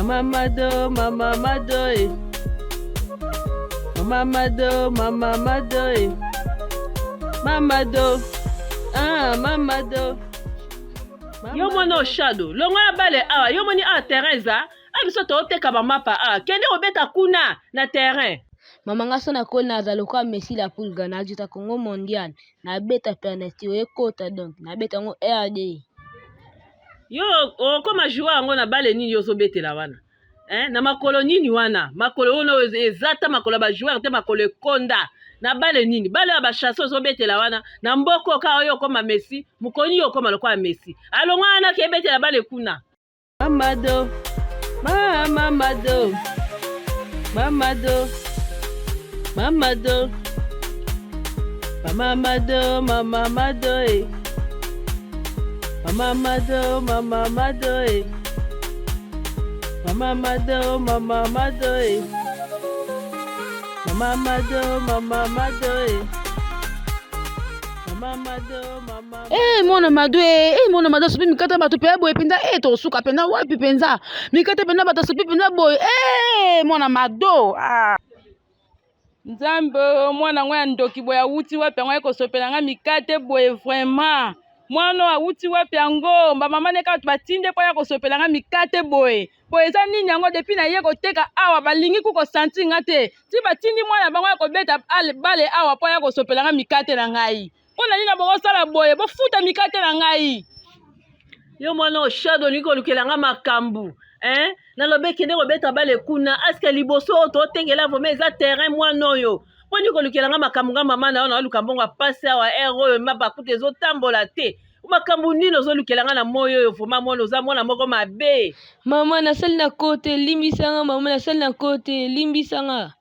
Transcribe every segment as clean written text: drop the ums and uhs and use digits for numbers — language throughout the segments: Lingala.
Mama Mado, Mama Mado, Mama Mado, Mama Mado, Mama Do, Mama Do. Yo mono shadow, longo ya bale awa, yo moni Teresa, biso to teka ba mapa kende obeta kuna na terrain. Mama ngaso na kona za lokwa Messi la pulga na juta Congo mondial na beta penalty we kota donc na beta ngo RD. Yo koma joueur ngo na bale nini yo so betela wana. Na makolo nini wana? Makolo ono ezata makolo ba joueur te makolo konda. Na bale nini? Bale ba chasseur so betela wana. Na mboko ka oyo koma Messi, mukoni yo koma lokwa Messi. Alonga wana ke betela bale kuna. Mamado. Mamado. Mamado. Mamado. Mamado, Mamado, Mamado, Mamado, Mamado, Mamado, Mamado, Mamado. Mwana mado mwana mado supi mikata bato pe boye penza to suka penza wapi penza mikata penza bato supi penza boye mwana mado Nzambe mwana ngoya ndoki boya wuti wapi ngoya kosopela nga mikate boye vraiment mwana wuti wapi yango ba mama ne ka batinde po ya kosopela nga mikate boye boye eza nini yango depuis na ye koteka awa balingi ku ko sentir nga te ti batindi mwana bango ya kobeta bale awa po ya kosopela nga mikate na ngai pona nini bongo sala boye bo futa mikate na ngai yo mwana shadow niko lukela nga makambu na lobe kende kobeta bale kuna aske liboso to tengela vome eza terrain mwana oyo poni ko lukela nga makambu nga mama na ona luka mbongo passe awa oyo maba kute zo tambola te makambu nino zo lukela nga na moyo oyo voma mwana oza mwana moko mabe mama na sali na kote limbisanga mama na sali na kote limbisanga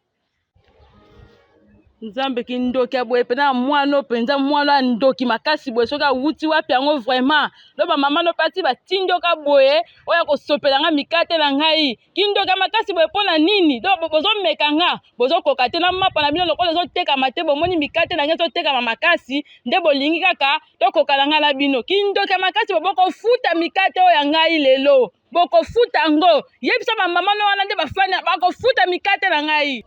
Nzambe kindoki aboye pena mwana penza mwana ndoki makasi boye soka wuti wapi yango vraiment loba mama no pati batindoka boye oya kosopela nga mikate na ngai kindoka makasi boye pona nini do bozo mekanga bozo kokate na mapa na bino lokola zo teka mate bomoni mikate na ngai zo teka makasi nde bolingi kaka to kokala nga na bino kindoka makasi boko futa mikate oya ngai lelo boko futa ngo yebisa mama no wana nde bafana bako futa mikate na ngai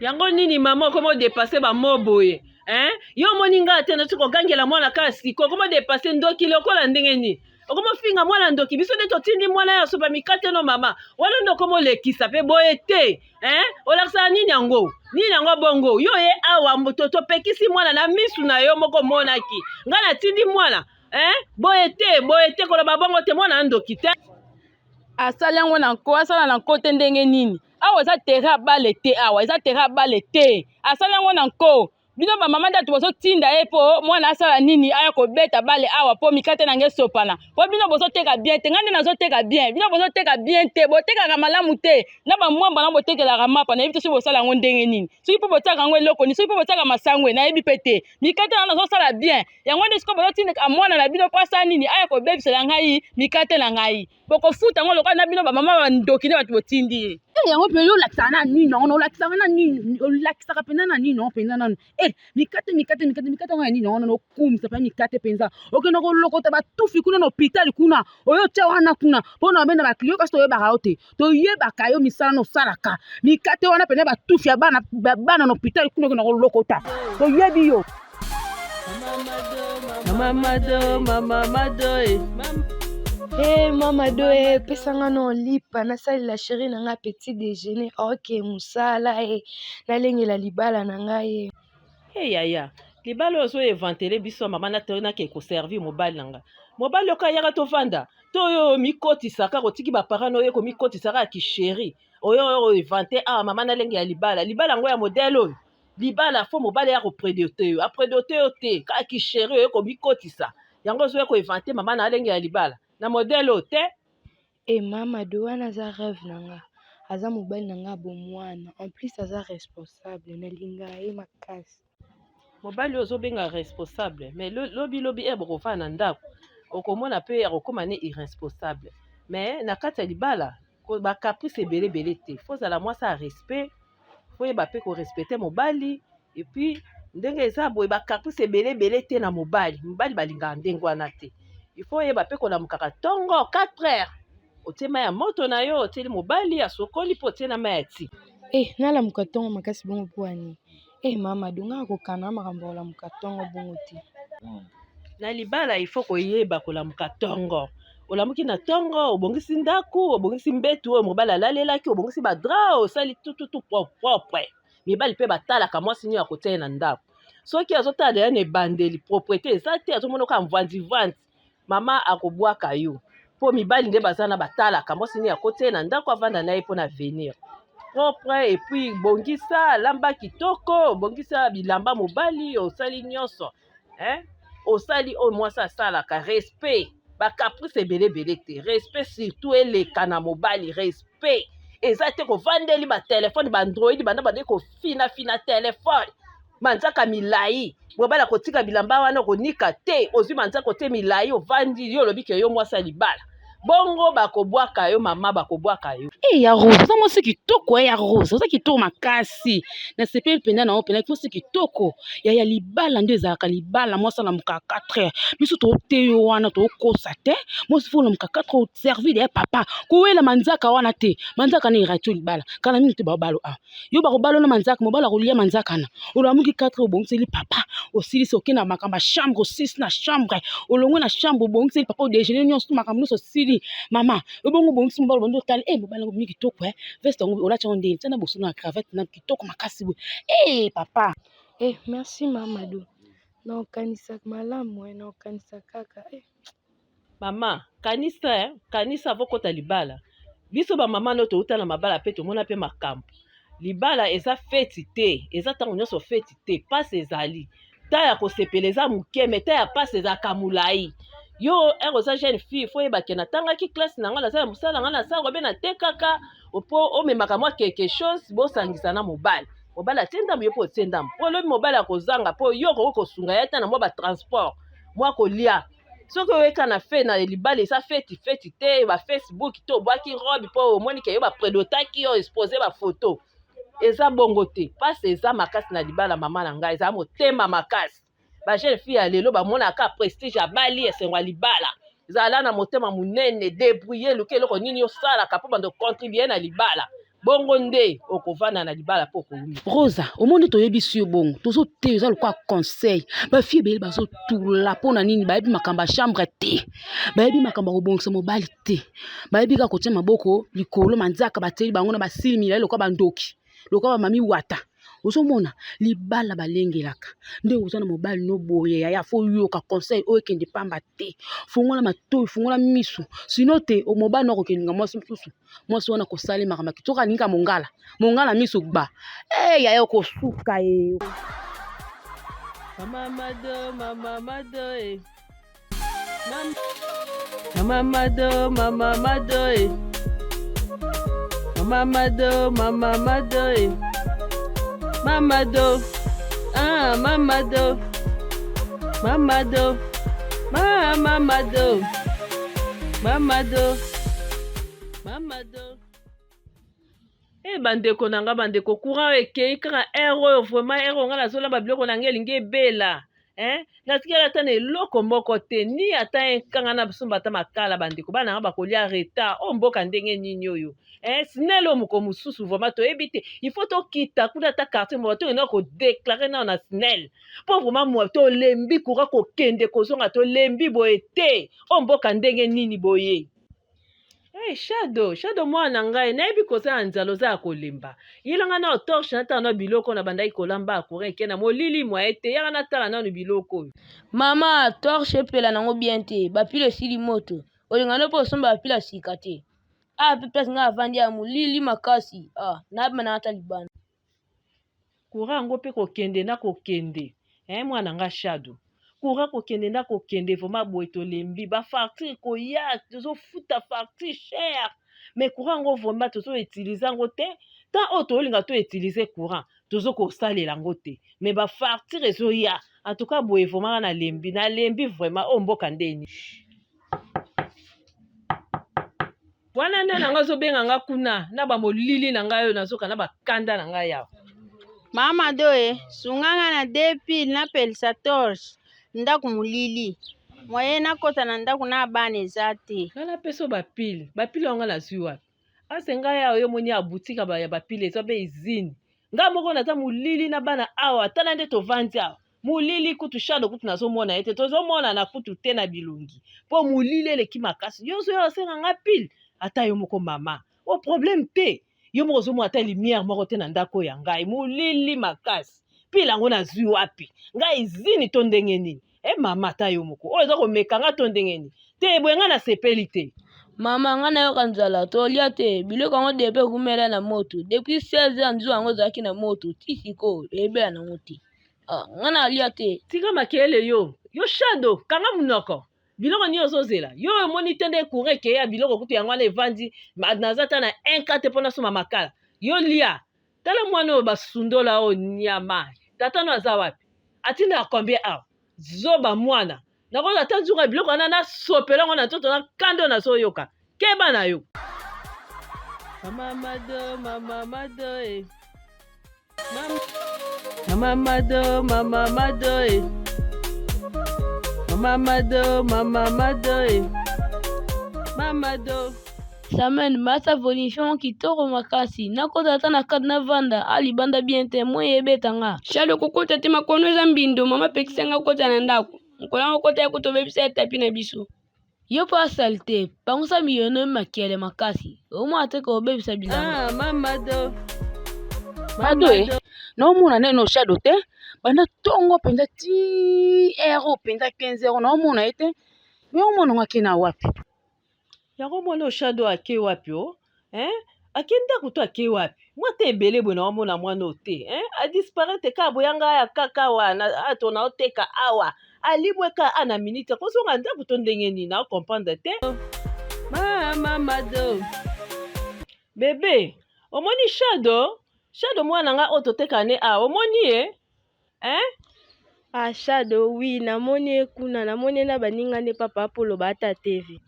yango nini mama komo dépasser ba moboye yo moninga te na tsiko gangela mwana kasi komo dépasser ndoki lokola ndenge ni okomo finga mwana ndoki biso de totindi mwana ya sopa mikate no mama wala ndoko mo lekisa pe boye te olaksa nini yango bongo yo ye awa mtoto pekisi mwana na misu na yo moko monaki ngana tindi mwana boye te koloba bongo te mwana ndoki te asala yango na nko asala na kote ndenge nini awa eza terrain bale te awa eza terrain bale te asala yango na nko bino ba mama ndatu bozo tinda ye po mwana asala nini aya kobeta bale awa po mikate na nge sopana po bino bozo teka bien te ngande nazo teka bien bino bozo teka bien te boteka malamu te na ba mwamba na botekela mapa na yebi so bosala ngo ndenge nini soki po botaka ngo eloko ni soki po botaka masangwe na yebi pete mikate na nazo sala bien yango nde siko bozo tinda mwana na bino po asala nini aya kobebisela ngai mikate na ngai boko futa ngo lokola na bino ba mama bandokine batu botindi yango pe yo lakisa na nini ono lakisa na nini lakisa ka pena na nini on pena na mikate ngo ya nini ono kumisa pa mikate penza okena ko lokota ba tufi kuna no hospital kuna oyo te wana kuna pona bena ba client kasi to yeba ka ote to yeba ka yo misala no salaka mikate wana pena ba tufi ya bana no hospital kuna ko lokota to yebi yo Mama do pesanga no lipa na sali la chérie na nga petit déjeuner ok musala nalengela libala na ngai yaya libala ozo evantele biso mama na tena ke ko servir mobile nanga mobile ka yaka to vanda to yo mikotisa ka kotiki ba parents no ye ko mikotisa ka ki chérie oyo evante mama na lengela libala ngo ya modèle oyo libala fo mobile ya ko prédoter après doter te ka ki chérie oyo ko mikotisa yango zo ko evante mama na lengela libala na modèle ote mama do wana za rêve nanga aza mobile nanga bomwana en plus aza responsable na linga ye makasi mobali ozo benga responsable mais lobi bokova na ndako okomona pe akokoma ne irresponsable mais na kati ya libala ba caprice ebele te fozala mwasi ya respect foyeba pe ko respecter mobali et puis ndenge eza boye ba caprice ebele te na mobali balingaka ndenge wana te il faut yeba pe kolamukaka ntongo 4 heures otie mai ya moto na yo otieli mobali asokoli mpo otie na mai ya ti. nalamuka ntongo makasi bongo mpo ani mama donga akokana makambo ya kolamuka ntongo bongo te. Na libala ifo koyeba kolamuka ntongo. Olamuki na ntongo obongisi ndaku obongisi mbetu oyo mobali alalelaki obongisi badra osali tututu propre. Mibali mpe batalaka mwasi nini akotia ye na ndako. Soki azotala ya na ebandeli propriété eza te azomona ka mvandi mama akobwaka yo. Po mibali nde bazana batalaka mwasi nini akotia ye na ndako avanda na ye mpona avenir. Propre et puis bongisa lamba kitoko bongisa bilamba mobali osali nyonso. Osali oyo mwasi asalaka respect. Ba caprice ebele te. Respect surtout eleka na mobali respect. Eza te kovandeli ba telefone ba android banda bande ko fina telefone. Manzaka milai. Mobali akotika bilamba wana konika te. Ozwi manzaka te milai ovandi yo lobi ke yo mwasi libala. Bongo bakobwaka yo mama bakobwaka yo. Ya Rose, oza mwasi kitoko ya Rose, oza kitoko makasi. Na sepeli penda na opena mwasi kitoko. Ya libala nde ezalaka libala mwasi na muka 4. Biso tote yo wana tokosa te. Mwasi fo na muka 4 servir de papa. Kowela manzaka wana te. Manzaka na iratu libala. Kana mingi te babalo a. Yo bakobalo na manzaka, mobala kolia manzaka na. Olamuki 4 obongisi papa. Osilisi okena makamba chambre 6 na chambre. Olongo na chambre obongisi papa o déjeuner nyonso makambo nyonso sili. Mama, obongo bongisi mbalo bando tali mobala ngo mingi kitoko veste ngo olacha onde tana boso na cravate na kitoko makasi bo. Papa. Merci Mamadou. Na okanisa malamu na okanisa kaka. Mama, kanisa avokota libala. Biso ba mama no to utana mabala pe to mona pe makambo. Libala eza feti te, eza tango nyonso feti te, passe ezali. Ta ya kosepeleza mukeme, ta ya passe eza kamulai. Yo eroza jeune fille fo yebake na tanga ki classe na nga na sala musala nga na sala be na tekaka opo o memaka mwa quelque chose bo sangisa na mobali. Mobali atenda mo po tenda mo. Po lobi mobali akozanga po yo ko sunga ya ta na mwa ba transport. Mwa kolia. Soki oyeka na fe na libala esa feti te ba Facebook to bwaki robe po omoni ke yo ba predotaki yo exposer ba photo. Eza bongo te. Passe eza makasi na libala mama na nga eza motema makasi. Ba jeune fille ya lelo bamonaka prestige abali esengwa libala. Zala na motema munene débrouiller luke loko nini osala kapo bando contribuer na libala. Bongo nde okovana na libala po kolumi. Rosa, omonde toyebisi yo bongo. Tozo te eza lokwa conseil. Ba fille bele bazo tula pona nini bayebi makamba chambre te. Bayebi makamba kobongisa mobali te. Bayebi ka kotia maboko likolo manzaka bateli bango na basili milai lokwa bandoki. Lokwa ba mami wata. Ozomona libala balengelaka nde ozana mobali no boye ya fo yoka conseil o ekende pamba te fungola matoi fungola misu sino te o mobali no kokeninga mwasi msusu mwasi wana kosale makamba kitoka ninga mongala misu gba ya yo kosuka Mama mado mama mado Mamado, bandeko nanga bandeko courant ekei kaka ero vraiment ero nga nazolamba biloko na nge lingi ebela natikala ata na eloko moko te ni ata ekanga na bisumba ata makala bandeko bana nga bakolia retard o mboka ndenge nini oyo sinelo moko mosusu vraiment toyebi te il faut tokita kuna ata quartier mo tokende kodéclare nao na snel mpo vraiment mo tolembi courant kokende kozonga tolembi boye te o mboka ndenge nini boye. Shadow mwana ngai nayebi kozala nzala oza ya kolemba yilanga na otorche na tala na biloko na bandaki kolamba akure eke na molili mwa ete yaka na tala nano biloko oyo. Mama torche epela nango bien te bapile esili moto olingana mpo osomba bapile ya sika te pe place nga avandi ya molili makasi nayeba na ata libanda kura yango mpe kokende na kokende mwana nga Shadow kura kokende na kokende vraiment boye tolembi bafartire koya tozofuta fartire cher mais courant yango vraiment tozoutilize yango te tant oyo tolinga toutilize courant tozokosalela yango te mais bafartire ezoya en tout cas boye vraiment nalembi vraiment oyo mboka ndeni wana nde nanga ozobenga nga kuna na bamolili na ngai oyo nazoka na bakanda na ngai yawa. Mama doe sunganga na 2 pile na pelisa torche ndako molili moye nakota na ndako na bana eza te. Ngana peso bapile yango nazwi wapi? Ase ngai awa yo moni ya boutique ya bapile eza be izini. Nga moko naza mulili na bana awa tala nde tovandi awa. Mulili kutu shado kutu nazomona ete tozomona na kutu te na bilungi. Po mulili eleki makasi. Yo so yo asenga nga pile ata yo moko mama. O problème te. Yo moko zomo ata lumière moko te na ndako ya ngai. Mulili makasi. Pile yango nazwi wapi? Ngai izini to ndenge nini? Mama ata yo moko. Oyo eza komeka nga to ndenge nini? Te boye nga na sepeli te. Mama nga na yoka nzala tolia te biloko yango depe kumela na moto depuis 16 ans nzu yango ezalaki na moto ti sikoyo ebela nango te nga na lia te. Tika makele yo shado kanga munoko biloko ni ozozela yo omoni te nde courant ekeya biloko kutu yango wana evandi naza ta na 1 te mpona soma makala yo lia tala mwana oyo basundola oyo nyama tata no aza wapi atinda combien awa zoba mwana nakoza ata nzuka biloko wana nasopela ngo na nzoto na kando nazoyoka keba na yo mama mado mama mado mama mado mama mado mama mado mama mado mama mado Samen masa volition kitoko makasi nakota ata na kade na vanda alibanda bien te mo yebeta nga shalo kokota te makono eza mbindo mama pekisa nga kota na ndako nkolanga kota ya kutobebisa etapi na biso yo pa salte pangusa miyono makele makasi omo ateka obebisa bilanga mamado mado naomona neno shado te banda tongo mpenza ti ero mpenza 15 euro naomona ye te me omona ngo ake na wapi yango mwana oshado ake wapi o ake ndako to ake wapi mwa te ebele boye naomona mwana o te adisparate ka boyanga aya kaka wana atona oteka awa alibweka ana minute kosonga ndako to ndenge nini naocomprendre te mama mado bebe omoni shado mwana nga oyo toteka ne awa omoni ye Shado oui namoni ye kuna namoni na baninga nde papa Apolo bata TV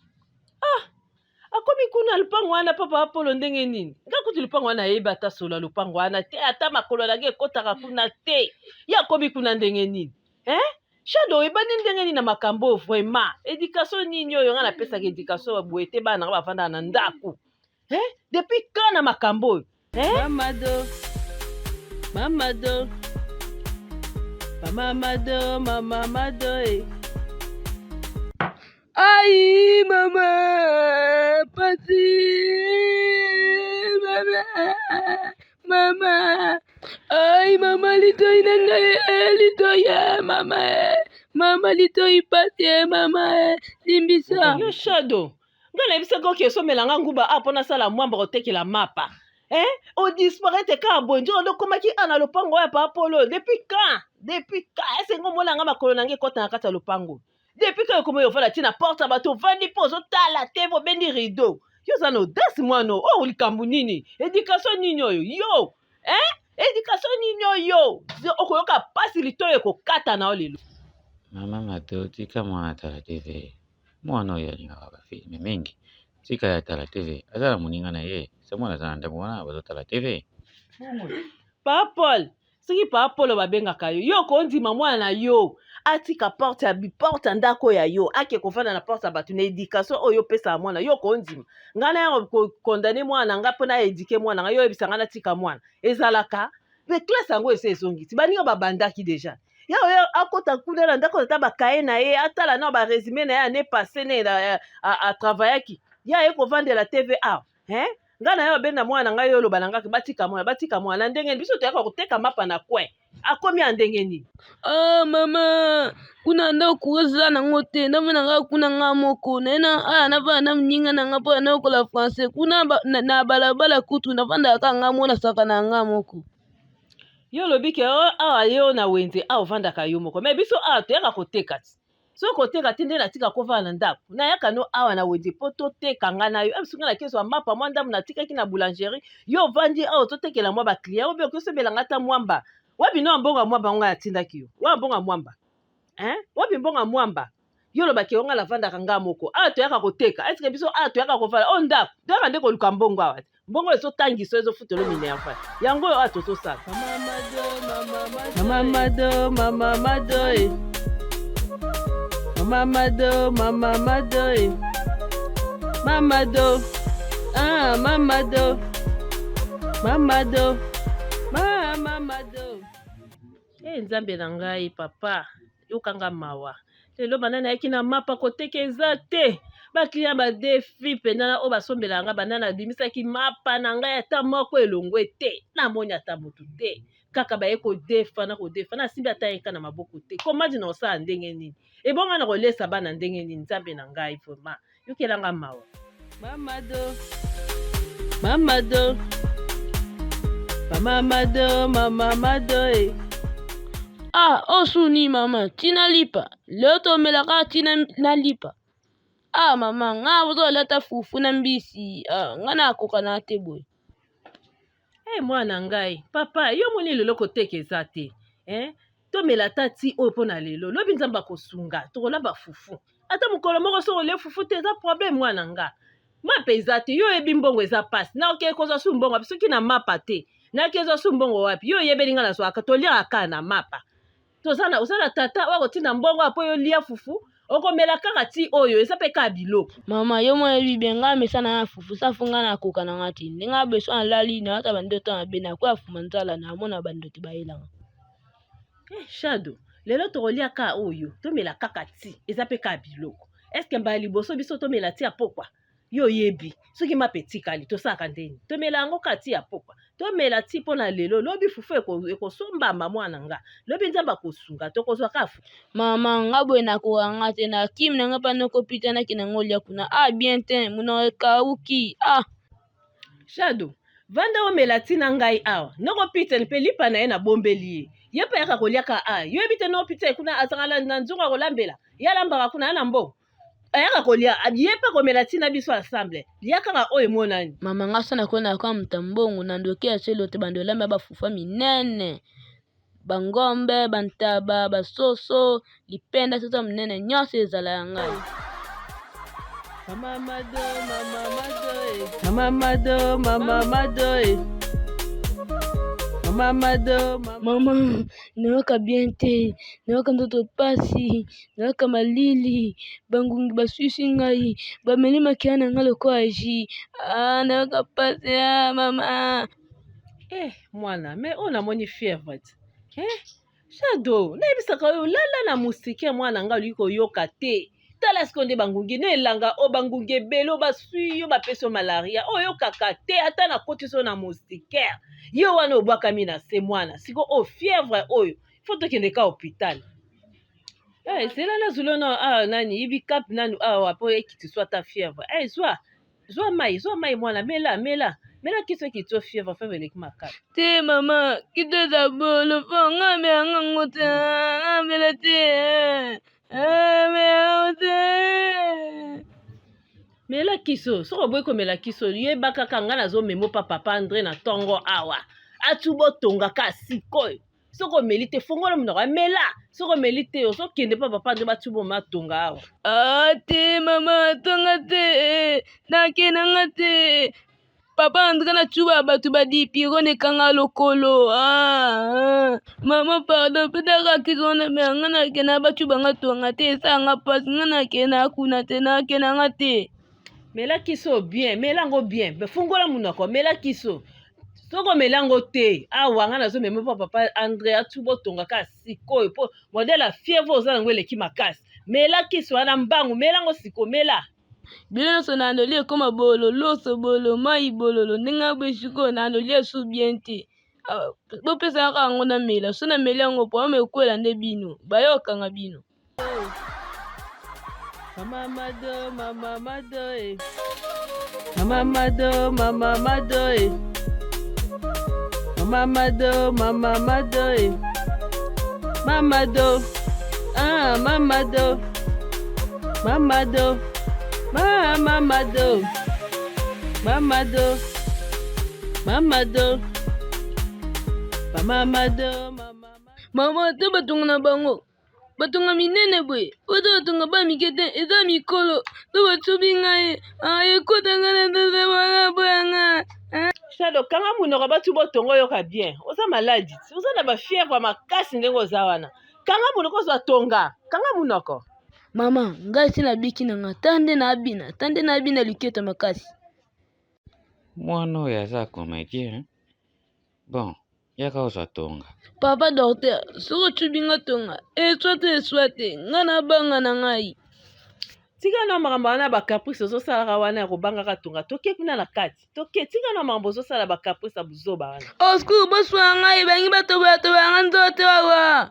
akomi kuna lupango wana papa Apolo ndenge nini nga kuti lupango wana yeba ata solo lupango wana te ata makolo nage ekotaka kuna te ye akomi kuna ndenge nini shado ebani ndenge nini na makambo vraiment éducation nini oyo nga napesaka éducation boye te bana nga bavandaka na ndako depuis quand na makambo oyo mamado mamado mamado mamado Aïe, maman, pati, maman, aïe, maman, litoi nangaye, litoi, maman, litoi pati, maman, limbisa. Yo shado, nga na bisa ko keso melanga nguba apona sala mwamba kotekela mapa. O disparate ka bonjo ndo komaki ana lopango ya pa Apolo depuis quand? Ese ngo mona nga makolo nange kota na kata lopango. Depuis que comme yo fala tina porte bato vandi pozo tala tevo bendi rideau. Yo za no dasi mwano o likambu nini? Éducation nini oyo? Yo, éducation nini oyo? Okoyoka pasi litoyo ko kata na olelo. Mama mato tika mwana tala TV. Mwana oyo alinga ba filme mingi. Tika ya tala TV. Azala muninga na ye. Sa mwana za ndamu wana bazo tala TV. Pa Paul, siki pa Apolo babengaka yo. Yo ko ndima mwana yo. Atika porte ya biporte ndako ya yo ake kofanda na porte batu na éducation oyo pesa mwana yo kondima ngana ya condamner mwana nga pona éduquer mwana nga yo ebisa ngana tika mwana ezalaka pe classe yango ese ezongi ti baninga babandaki déjà ya yo akota kuna na ndako ta bakaye na ye atala na ba résumé na ya ne passé ne a travaillaki ya ye kovanda la TVA ngana yo benda mwana nga yo loba nanga batika mwana ndenge biso to yaka koteka mapa na kwe akomi andenge nini mama kuna ndo kuza na ngote na mena nga kuna nga moko nena aya na bana na mninga na nga po na okola français kuna na balabala kutu na vanda ka nga mona saka na nga moko yo lobike awa yo na wenze awa vanda ka yo moko me biso awa to yaka koteka ti so koteka ti nde na tika kova na ndako na yaka no awa na wenze po toteka nga na yo ebisunga na keso mapa mwa ndamu na tikaki na boulangerie yo vandi awa totekela mwa ba client oyo okosebelanga ta mwamba wabi no mbonga mwamba nga yatindaki yo wa mbonga mwamba wabi mbonga mwamba yo lobaki yo nga lavandaka nga moko awa toyaka koteka esike biso awa toyaka kovala o ndako toyaka nde koluka mbongo awa mbongo ezotangiso ezofutela minerva yango oyo awa tozosala mamamado Mama Mado, Mama Mado, eh. Mama Do, ah, Mama Do, Mama Do, Mama Do. Eh, nzambe na ngai papa, yokanga mawa. Lelo banana yaki na mapa koteka eza te. Baklia ba defi penana o basombela nga banana bimisaki mapa na ngai ata moko elongwe te. Na moni ata mutu te. Kaka baye ko defa na simbi ata yeka na maboko te. Komadi na osala ndenge nini? E bonga na kolesa bana ndenge nini nzambe na ngai vraiment. Yokelanga mawa. Mama Do. Mama Do. Mama Do, Mama Mado, eh. Ah, osuni mama, tina lipa. Leo tomelaka tina na lipa. Ah, mama, nga bozo leta fufu na mbisi. Ah, nga na akoka na te boy. Eh, mwana ngai, papa, yo moni lelo koteka eza te. Tomela tati oyo pona lelo. Lobi nzamba kosunga, tokolamba fufu. Ata mukolo moko so ole fufu te eza problème mwana nga. Mapa eza te, yo yebi mbongo eza pasi. Na oke kozwa su mbongo wapi, soki na mapa te. Na kezwa su mbongo wapi, yo yebeli nga na swaka, tolia aka na mapa. Tozana osala tata wako tina mbongo apo yo lia fufu okomela kaka ti oyo eza pe ka biloko. Mama yo mwana bibenga mesana na fufu safunga na koka na ngati ndinga beso alali na ata bandoto na bena kwa fuma nzala na mona bandoto baelanga. Shadow lelo tokolia ka oyo tomela kaka ti eza pe ka biloko. Eske mbali boso biso tomela ti apokwa yo yebi soki mapeti kali tosaka ndeni tomela ngo kati ya pokwa. Tomela ti pona lelo lobi fufu ekosombama mwana nga lobi nzamba kosunga tokozwa kafu. Mama ngabwe na kuanga te na kim na ngapa noko pita na kina ngolia kuna ah bien te muno kauki ah. Shadow vanda omela ti na ngai awa noko pita mpe lipa na ye na bombeli ye pe yaka kolia ka ah yo ebite no pita kuna azangala na nzunga kolambela yalambaka kuna na mbo. Ayaka kolia yepa komela tina biso ensemble liaka oyo monani. Mama ngasa na kona kwa mtambongo na ndoke ya selo te bandolamba bafufa minene bangombe bantaba basoso lipenda sasa mnene nyose ezala yangai. Mama Mado, Mama Mado, eh. Mama Mado, Mama Mado, eh. Mama Mado, mama nawaka bien te nawaka ndoto pasi nawaka malili bangungi basusi ngai bameli makiana nga loko aji ah nawaka pasi ah mama. Mwana me ona moni fièvre ti Shadow nayebisaka oyo lala na musike mwana nga olingi koyoka te tala siko nde bangungi na elanga o bangungi ebele o basui yo bapesi yo malaria oyokaka te ata na koti so na moustiquaire yo wana obwakami na se mwana siko o fièvre oyo fo tokende ka hôpital. Zela na zulo na nani ibikap nanu awa po ekiti so ata fièvre zwa mai mwana mela kiso kito fièvre fa veleki makala te mama kito za bolo fo ngame angango te ngamela te mela kiso soko boye komela kiso yeba kaka nga nazomema papa Andre na tongo awa atubo tonga ka sikoyo soko meli te fongola munoko mela soko meli te osokende pa papa Andre batubo matonga awa te mama tonga te nakenanga te papa Andre na tuba batu badipiro nekanga lokolo mama pardon pedaka kizona me nga nakena batu banga tonga te esanga pasi nga nakena kuna te nakenanga te. Mela kiso bien melango bien befungola munoko mela kiso soko melango te awa nga nazomema pa papa Andre atubo tonga ka sikoyo po modela fièvre oza nango eleki makasi mela kiso wana mbangu melango siko mela bilo nyonso na anolie ekoma bolo loso bolo mai bololo ndenge bwesiko na anolie su bien te bopesaka yango na mela so na meli yango po amekwela nde bino bayokanga bino. Mama Mado, Mama Mado, eh. Mama Mado, Mama Mado, eh. Mama Mado, Mama Mado, eh. Mama Do, ah Mama Do, Mama Do, Mama Do, Mama Do, Mama Do, Mama Do, mama te batunga na bango batunga minene boye oto batunga ba mikete eza mikolo to batubi ngai ekota nga na tata banga boyanga. Shadow kanga munoko batu botongo yoka bien oza maladi oza na bafièvre makasi ndenge oza wana kanga munoko ozwa tonga kanga munoko Mama, ngai sina biki na nga tande na abina liketa makasi. Mwana oyo aza comédien. Bon, yaka ozatonga. Papa docteur, soko chubinga tonga, eswate, nga na banga na ngai. Tika na makambo wana ba caprice ozosalaka wana ya kobangaka tonga toke kuna na kati. Toke tika na makambo ozosala ba caprice ya buzoba wana. Osku boswa ngai bangi batoboya nga nzoto awa.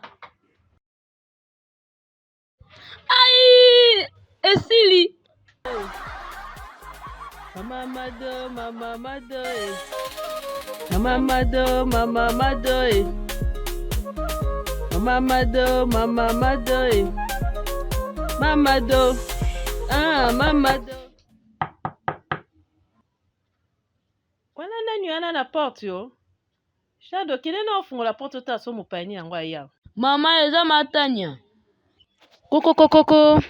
Ai! Esili! Mama Mado, Mama Mado, Mama Mado, Mama Mado, Mama Mado, Mama Mado, Mama Do, Mama Do. Wana nani wana na porte yo? Shado kile na ofungola porte ta so mopani yango aya. Mama eza matanya. Koko.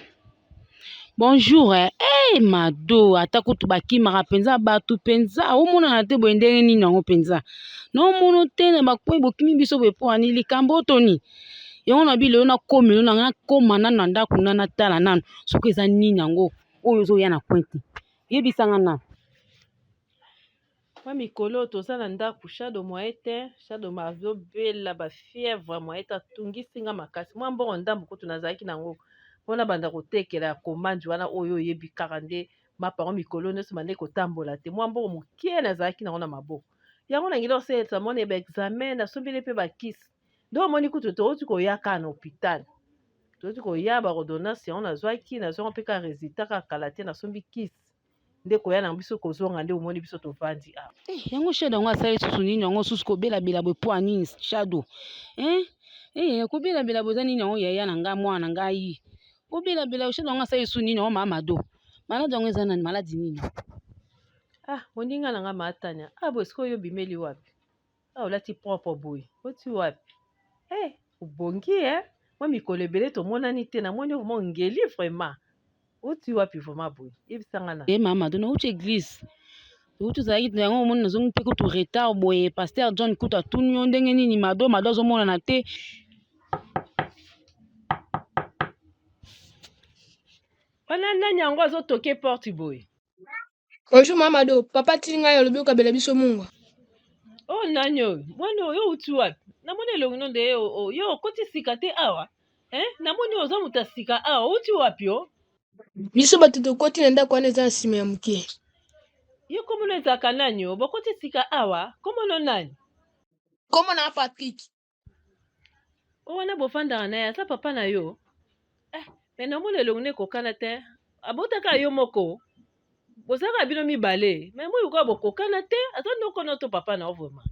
Bonjour. Hey, Mado, atakutu bakimaka penza batu penza. Omona na te boye ndenge nini yango penza. No mono te na bakwe bokimi biso boye po ani likambo toni. Yango na bile na komi na koma na ndako na tala nanu. Soko eza nini yango oyo zo ya na pointe. Yebisanga na. Kwa mikolo toza na ndako Shado moete, Shado mazo bela ba fièvre moete tungisinga makasi. Mwa mbongo ndambo kutu nazalaki nango. Mpona banda kotekela ya komandi wana oyo oyebi kaka nde mapango mikolo nyonso bande kotambola te mwa mbongo mokie nazalaki nango na maboko yango na ngeli osalisa mona ba examen nasombeli mpe bakisi nde omoni kutu touti koya kaka na hôpital touti koya baordonnance yango nazwaki mpe kaka résultat kaka kala te nasombi kisi nde koya na biso kozonga nde omoni biso tovandi awa yango Shado yango asali susu nini yango susu kobelabela boye po anini Shado kobelabela boye eza nini yango yaya na ngai mwana na ngai kobelabela Shado yango asali susu nini yango mama do maladi yango eza nani maladi nini moninga na nga matanya boye sikoyo oyo bimeli wapi olati propre boye oti wapi obongi mwa mikolo ebele tomonani te namoni vraimen ngeli vraiment oti wapi vraimen boye yebisanga na mama do nauti église outi ozalaki yango omoni nazongi mpe kutu retard boye paster John kutu atuni yo ndenge nini mado azomonana te wana nani yango azotoke porte boye Bonjour Mamado, papa tili ngai alobi okabela biso mungwa. Nani oyo mwana oyo outi wapi namoni elongi no nde yo okoti sika te awa namoni oza moto asika awa outi wapi yo Biso bato tokoti na ndako wana eza na nsima ya moke. yo komono ezalaka nani yo bokoti sika awa komono nani Kombo na Patrick. wana bofandaka na ye aza papa na yo me namoni elongi no ekokana te abotaka yo moko bozalaka bino mibale me moi koa bokokana te aza ndokono to papa na yo vraimen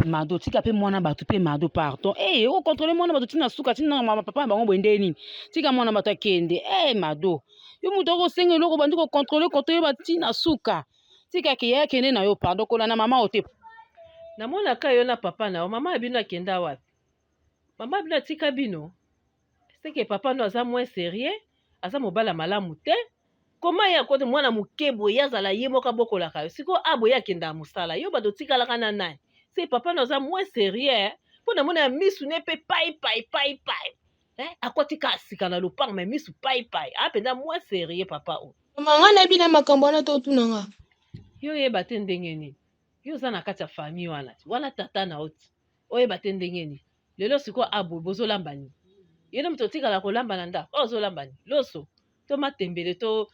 mado tika mpe mwana bato mpe mado pardon okontrole mwana bato tina suka tina papa na bango boye nde nini tika mwana bato akende mado yo moto okosenga eloko bandi kokontrole koto yo batina suka tika ke ye akende na yo pardon kola na mama ote namonaka yo na papa na yo mama ya bino akenda wapi mama ya bino atika bino seke papa no aza moins sérieux aza mobala malamu te koma ye akote mwana moke boye azala ye moko abokolaka yo sikoyo aboye akendaka mosala yo bato tikalaka na nani se papa no aza moins sérieux mpo namona ya misu ne mpe pai akotika asika na lopango me misu pai apenza moins sérieux papa o Mama na bina makambo wana to tuna nga. yo yeba te ndenge nini yo oza na kati ya famille wana tata na oti oyeba te ndenge nini lelo sikoyo aboye bozolamba nini ye moto otikala kolamba na ndako ozolamba nini loso to matembele to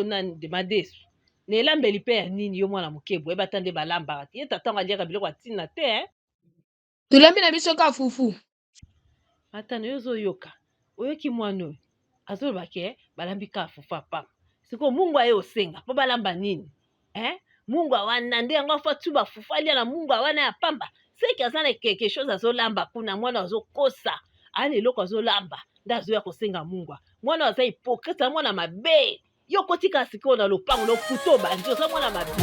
nani madesu na elambeli mpe ya nini yo mwana mokebo oyeba ta nde balambaka te ye tatango aliaka biloko atina te Tulambi na biso ka fufu. atano yo ozoyoka oyoki mwana oyo azoloba ke balambi ka fufu apama sikoyo mungu aye osenga mpo balamba nini mungu wana nde yango afa tu bafufu alia na mungu wana ya pamba seki aza na quelque chose azolamba kuna mwana azokosa ana eloko azolamba nde azoya kosenga mungu mwana aza hipokrite mwana mabe yo kotika sikoyo na lopango loputo bandi oza mwana mabe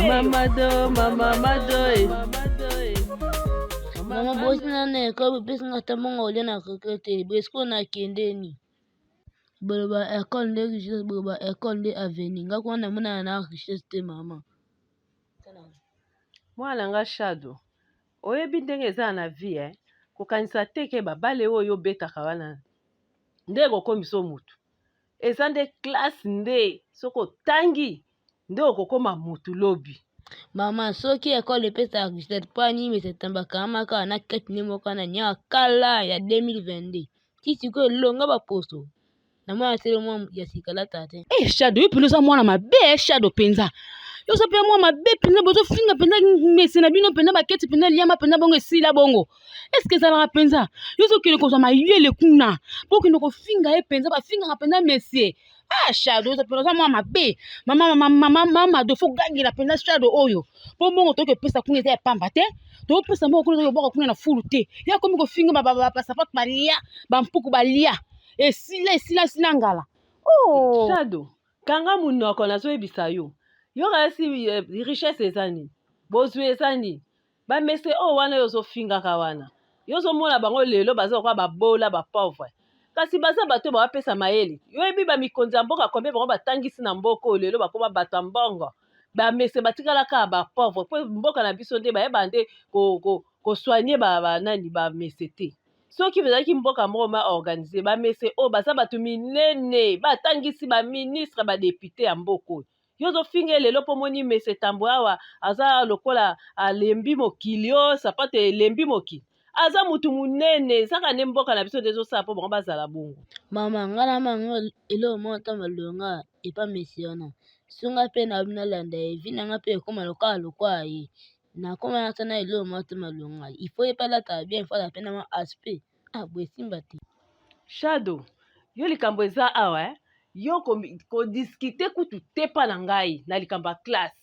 Mama bosi na ekole bopesi nga ata mbongo olia na keke te besiko nakendeni boloba ekole nde richesse boloba ekole nde avenir nga kuna namonana na richesse te mama mwana nga Shado oyebi ndenge eza na vie kokanisa te ke babale oyo obetaka wana nde ekokomiso mutu eza nde classe nde soki otangi nde okokoma mutu lobi. Mama soki ekole epesaka registre mpo animisa etambaka amaka na kete nde moko na nya kala ya 2022 ti sikoyo longa baposo na mwana selo mwa ya sikalata te. Shadow yo mpenza oza mwana mabe Shadow mpenza yo oza mpe mwa mabe mpenza bozofinga mpenza mese na bino mpenza baketi mpenza liama mpenza bongo esila bongo eske ezalaka mpenza yo ozokende kozwa mayele kuna mpo okende kofinga ye mpenza bafingaka mpenza mesie. Shadow oza mpenza oza mwa mabe mama do fo gangela mpenza Shadow oyo mpo bongo toyoki epesa kuna eza ya pamba te topesa mbongo kuna toyoki obwaka kuna na fulu te ya komi kofinga basapato balia bampuku balia esila ngala. Shadow kanga munoko nazoyebisa yo kasi richesse eza nini bozwi eza nini bamese oyo wana yo ozofingaka wana yo ozomona bango lelo baza koka babola bapauvre kasi baza bato bawapesa mayele yoyebi bamikonzi ya mboka kombe bango batangisi na mboka oyo lelo bakoma bato ya mbongo bamese batikalaka bapauvre mpo mboka na biso nde bayeba nde kosoigne banani bamese te. Soki bazalaki mboka moko ma organise bamese oyo baza bato minene batangisi baministre badepute ya mboka oyo yo ozofinga lelo mpo moni mese tambo awa aza lokola alembi mokili o sapato elembi mokili aza mutu munene ezaka nde mboka na biso nde ezosala mpo bango bazala bongo. Mama nga na mango elo moko ta malonga epa mesi wana sunga mpe na nalanda evi nanga mpe ekoma lokwa ye nakoma natana elo moko ta malonga ifo epalata bien ifo pe na ma aspect boye simba te. Shadow yo likambo eza awa yo kodiskite kutu te pa na ngai na likambo ya classe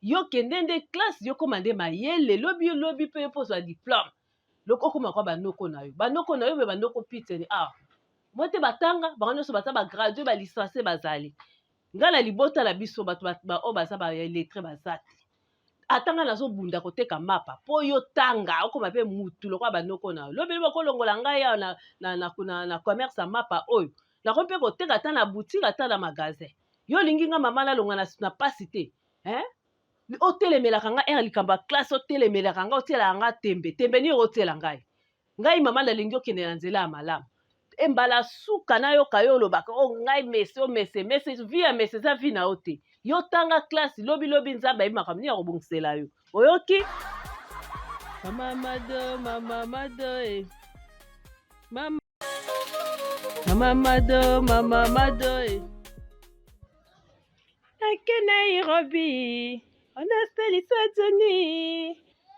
yo kende nde classe yo koma nde mayele lobi mpe pozwa diplôme loko okoma kwa banoko na yo mpe banoko pitene awa mo te batanga bango nyonso baza bagradue balicencie bazali ngai na libota na biso bato oyo baza balettre baza te atanga nazobunda koteka mapa po yo tanga okoma mpe mutu lokola banoko na yo lobi bakolongola ngai awa na commerce ya mapa oyo nako mpe koteka ata na boutique ata na magasin yo olingi nga mama nalonga na pasi te otelemelaka nga ere likambo ya classe otelemelaka nga otielaka nga tembe nini otiela ngai mama nalingi okende na nzela ya malamu mbala suka nayoka yo olobaka ngai mese vi ya mese eza vi na yo te yo tanga classe lobi nzambe ayebi makambo nini ya kobongisela yo oyoki mama mado nake Nairobi onaselisa tuni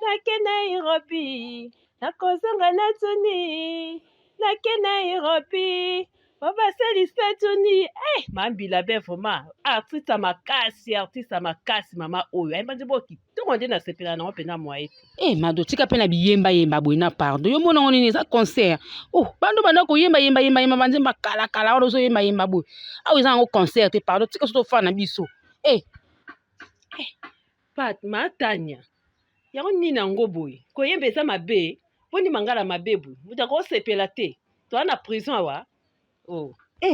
nake Nairobi nakozonga na tuni nake Nairobi obaselisa tuni mambila be vraiment artiste makasi mama oyo ayemba nde bo kitoko nde nasepela nango mpena mwa ete Mado tika mpe na biyemba boye na pardon yo mona ngo nini eza concert bandu banda koyemba banze makala wana ozoyemba boye awa eza yango concert te pardon tika so tofana na biso matanya yango nini yango boye koyemba eza mabe mpo ndi mangala mabe boye mutaka osepela te toa na prison awa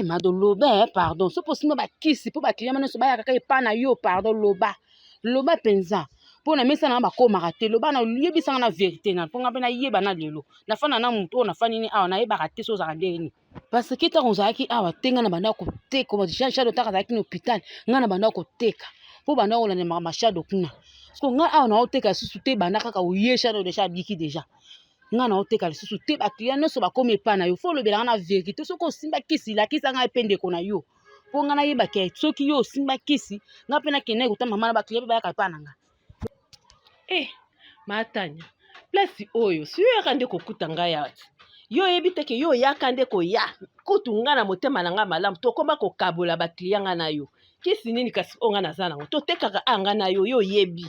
Mado loba pardon so posima bakisi mpo bakiliama nyonso bayaka kaka epa na yo pardon loba mpenza mpo na mesa na bakomaka te loba na yebisanga na verité na mponga mpe nayeba na lelo nafana na mutu oyo nafa nini awa nayebaka te so ozaka ndenge nini parce que ntango ozalaki awa te ngai na banda koteka Shadow taka azalaki na hôpital ngai na banda koteka mpo banda kolandemaka mashado kuna so ngai awa naoteka lisusu te banda kaka oye Shadow deja abiki deja ngai naoteka lisusu te baklia nyonso bakomi epa na yo fo olobelaka na verité soki osimba kisi lakisa ngai mpe ndeko na yo mpo ngai nayebaka soki yo osimba kisi ngai mpe nakende kota mama na baklia mpe bayaka epa na ngai matanya place oyo si yo yaka nde kokuta ngai awa yo oyebi teke yo oyaka nde koya kutu ngai na motema na ngai malamu tokoma kokabola baklia ngai na yo kisi nini kasi oyo ngai naza nango totekaka ngai na yo yo oyebi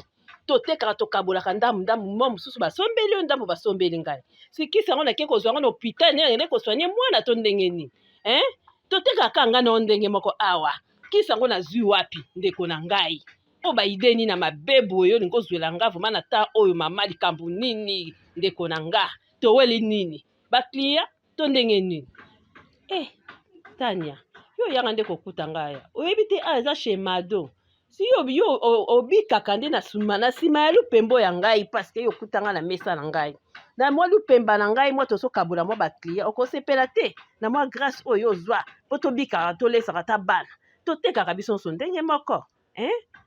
totekaka tokabolaka ndambu mo mosusu basombeli yo ndambu basombeli ngai sikisi yango nake kozwa yango na hôpital nde kosoigne mwana to ndenge nini totekaka ngai na ndenge moko awa kisi yango nazwi wapi ndeko na ngai o baide nini na mabebu oyo olingi ozwela nga vraimen na ta oyo mama likambo nini ndeko na nga toweli nini baklia to ndenge nini Tania yo yanga nde kokuta ngai oyebi te eza chez Mado si yo obikaka nde na nsima ya lupembo ya ngai parce que yo okutanga na mesa na ngai na mwa lupemba na ngai mwa tozokabula mwa baclient okosepela te na mwa grâce oyo ozwa mpo tobikaka tolesaka ta bana totekaka biso nyonso ndenge moko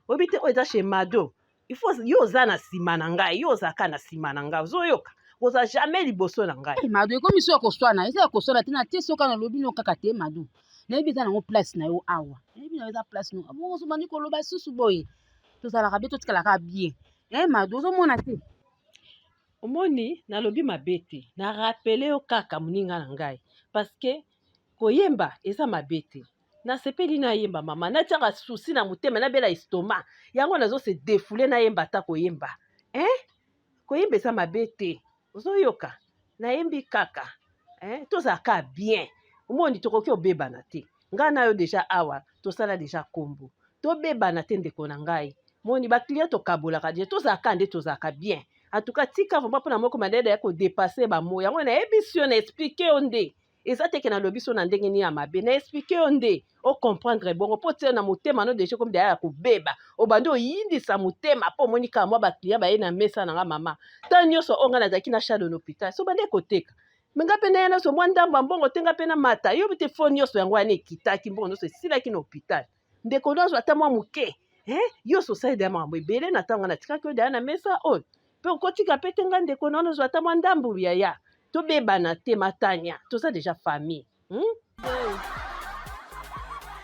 oyebi te oyo eza chez Mado ifo yo oza na nsima na ngai yo ozalaka na nsima na ngai ozoyoka koza jamais liboso na ngai Mado ekomi so ya koswana eza ya koswana te na te soka na lobi no kaka te Mado nayebi eza nango place na yo awa nayebi na yo eza place no abongo ozobandi koloba susu boye tozalaka bien totikalaka bien Mado ozomona te omoni nalobi mabe te na rapele yo kaka moninga na ngai parceke koyemba eza mabe te nasepeli nayemba mama natiaka susi na motema nabela estoma yango nazose defule nayemba ata koyemba koyemba eza mabe te ozoyoka nayembi kaka tozalaka bien omoni tokoki obebana te ngai na yo deja awa tosala deja kombo tobebana te ndeko na ngai moni baclient tokabolaka deja tozalaka nde tozalaka bien atuka tika vraimen mpona moko madede ya kodepase bamo yango nayebisi yo na explike yo nde eza teke nalobi so na ndenge nini ya mabe na explike yo nde ocomprendre bongo mpo tie na motema no deja komi deya ya kobeba obandi oyindisa motema mpo omoni kaka mwa baclient baye na mesa na nga mama ta nyonso oyo ngai nazalaki na shado na hôpital so bandi ekoteka menga mpe na ye nyonso mwa ndambo ya mbongo te nga mpe na mata yobi te fo nyonso yango wana ekitaki mbongo nyonso esilaki na hôpital ndeko nyonso ata mwa moke nyonso osali deya makambo ebele na ntango natikaki oyo deya na mesa oyo mpe okotika mpe te nga ndeko na nyonso ata mwa ndambo yaya tobebana te matanya toza deja famille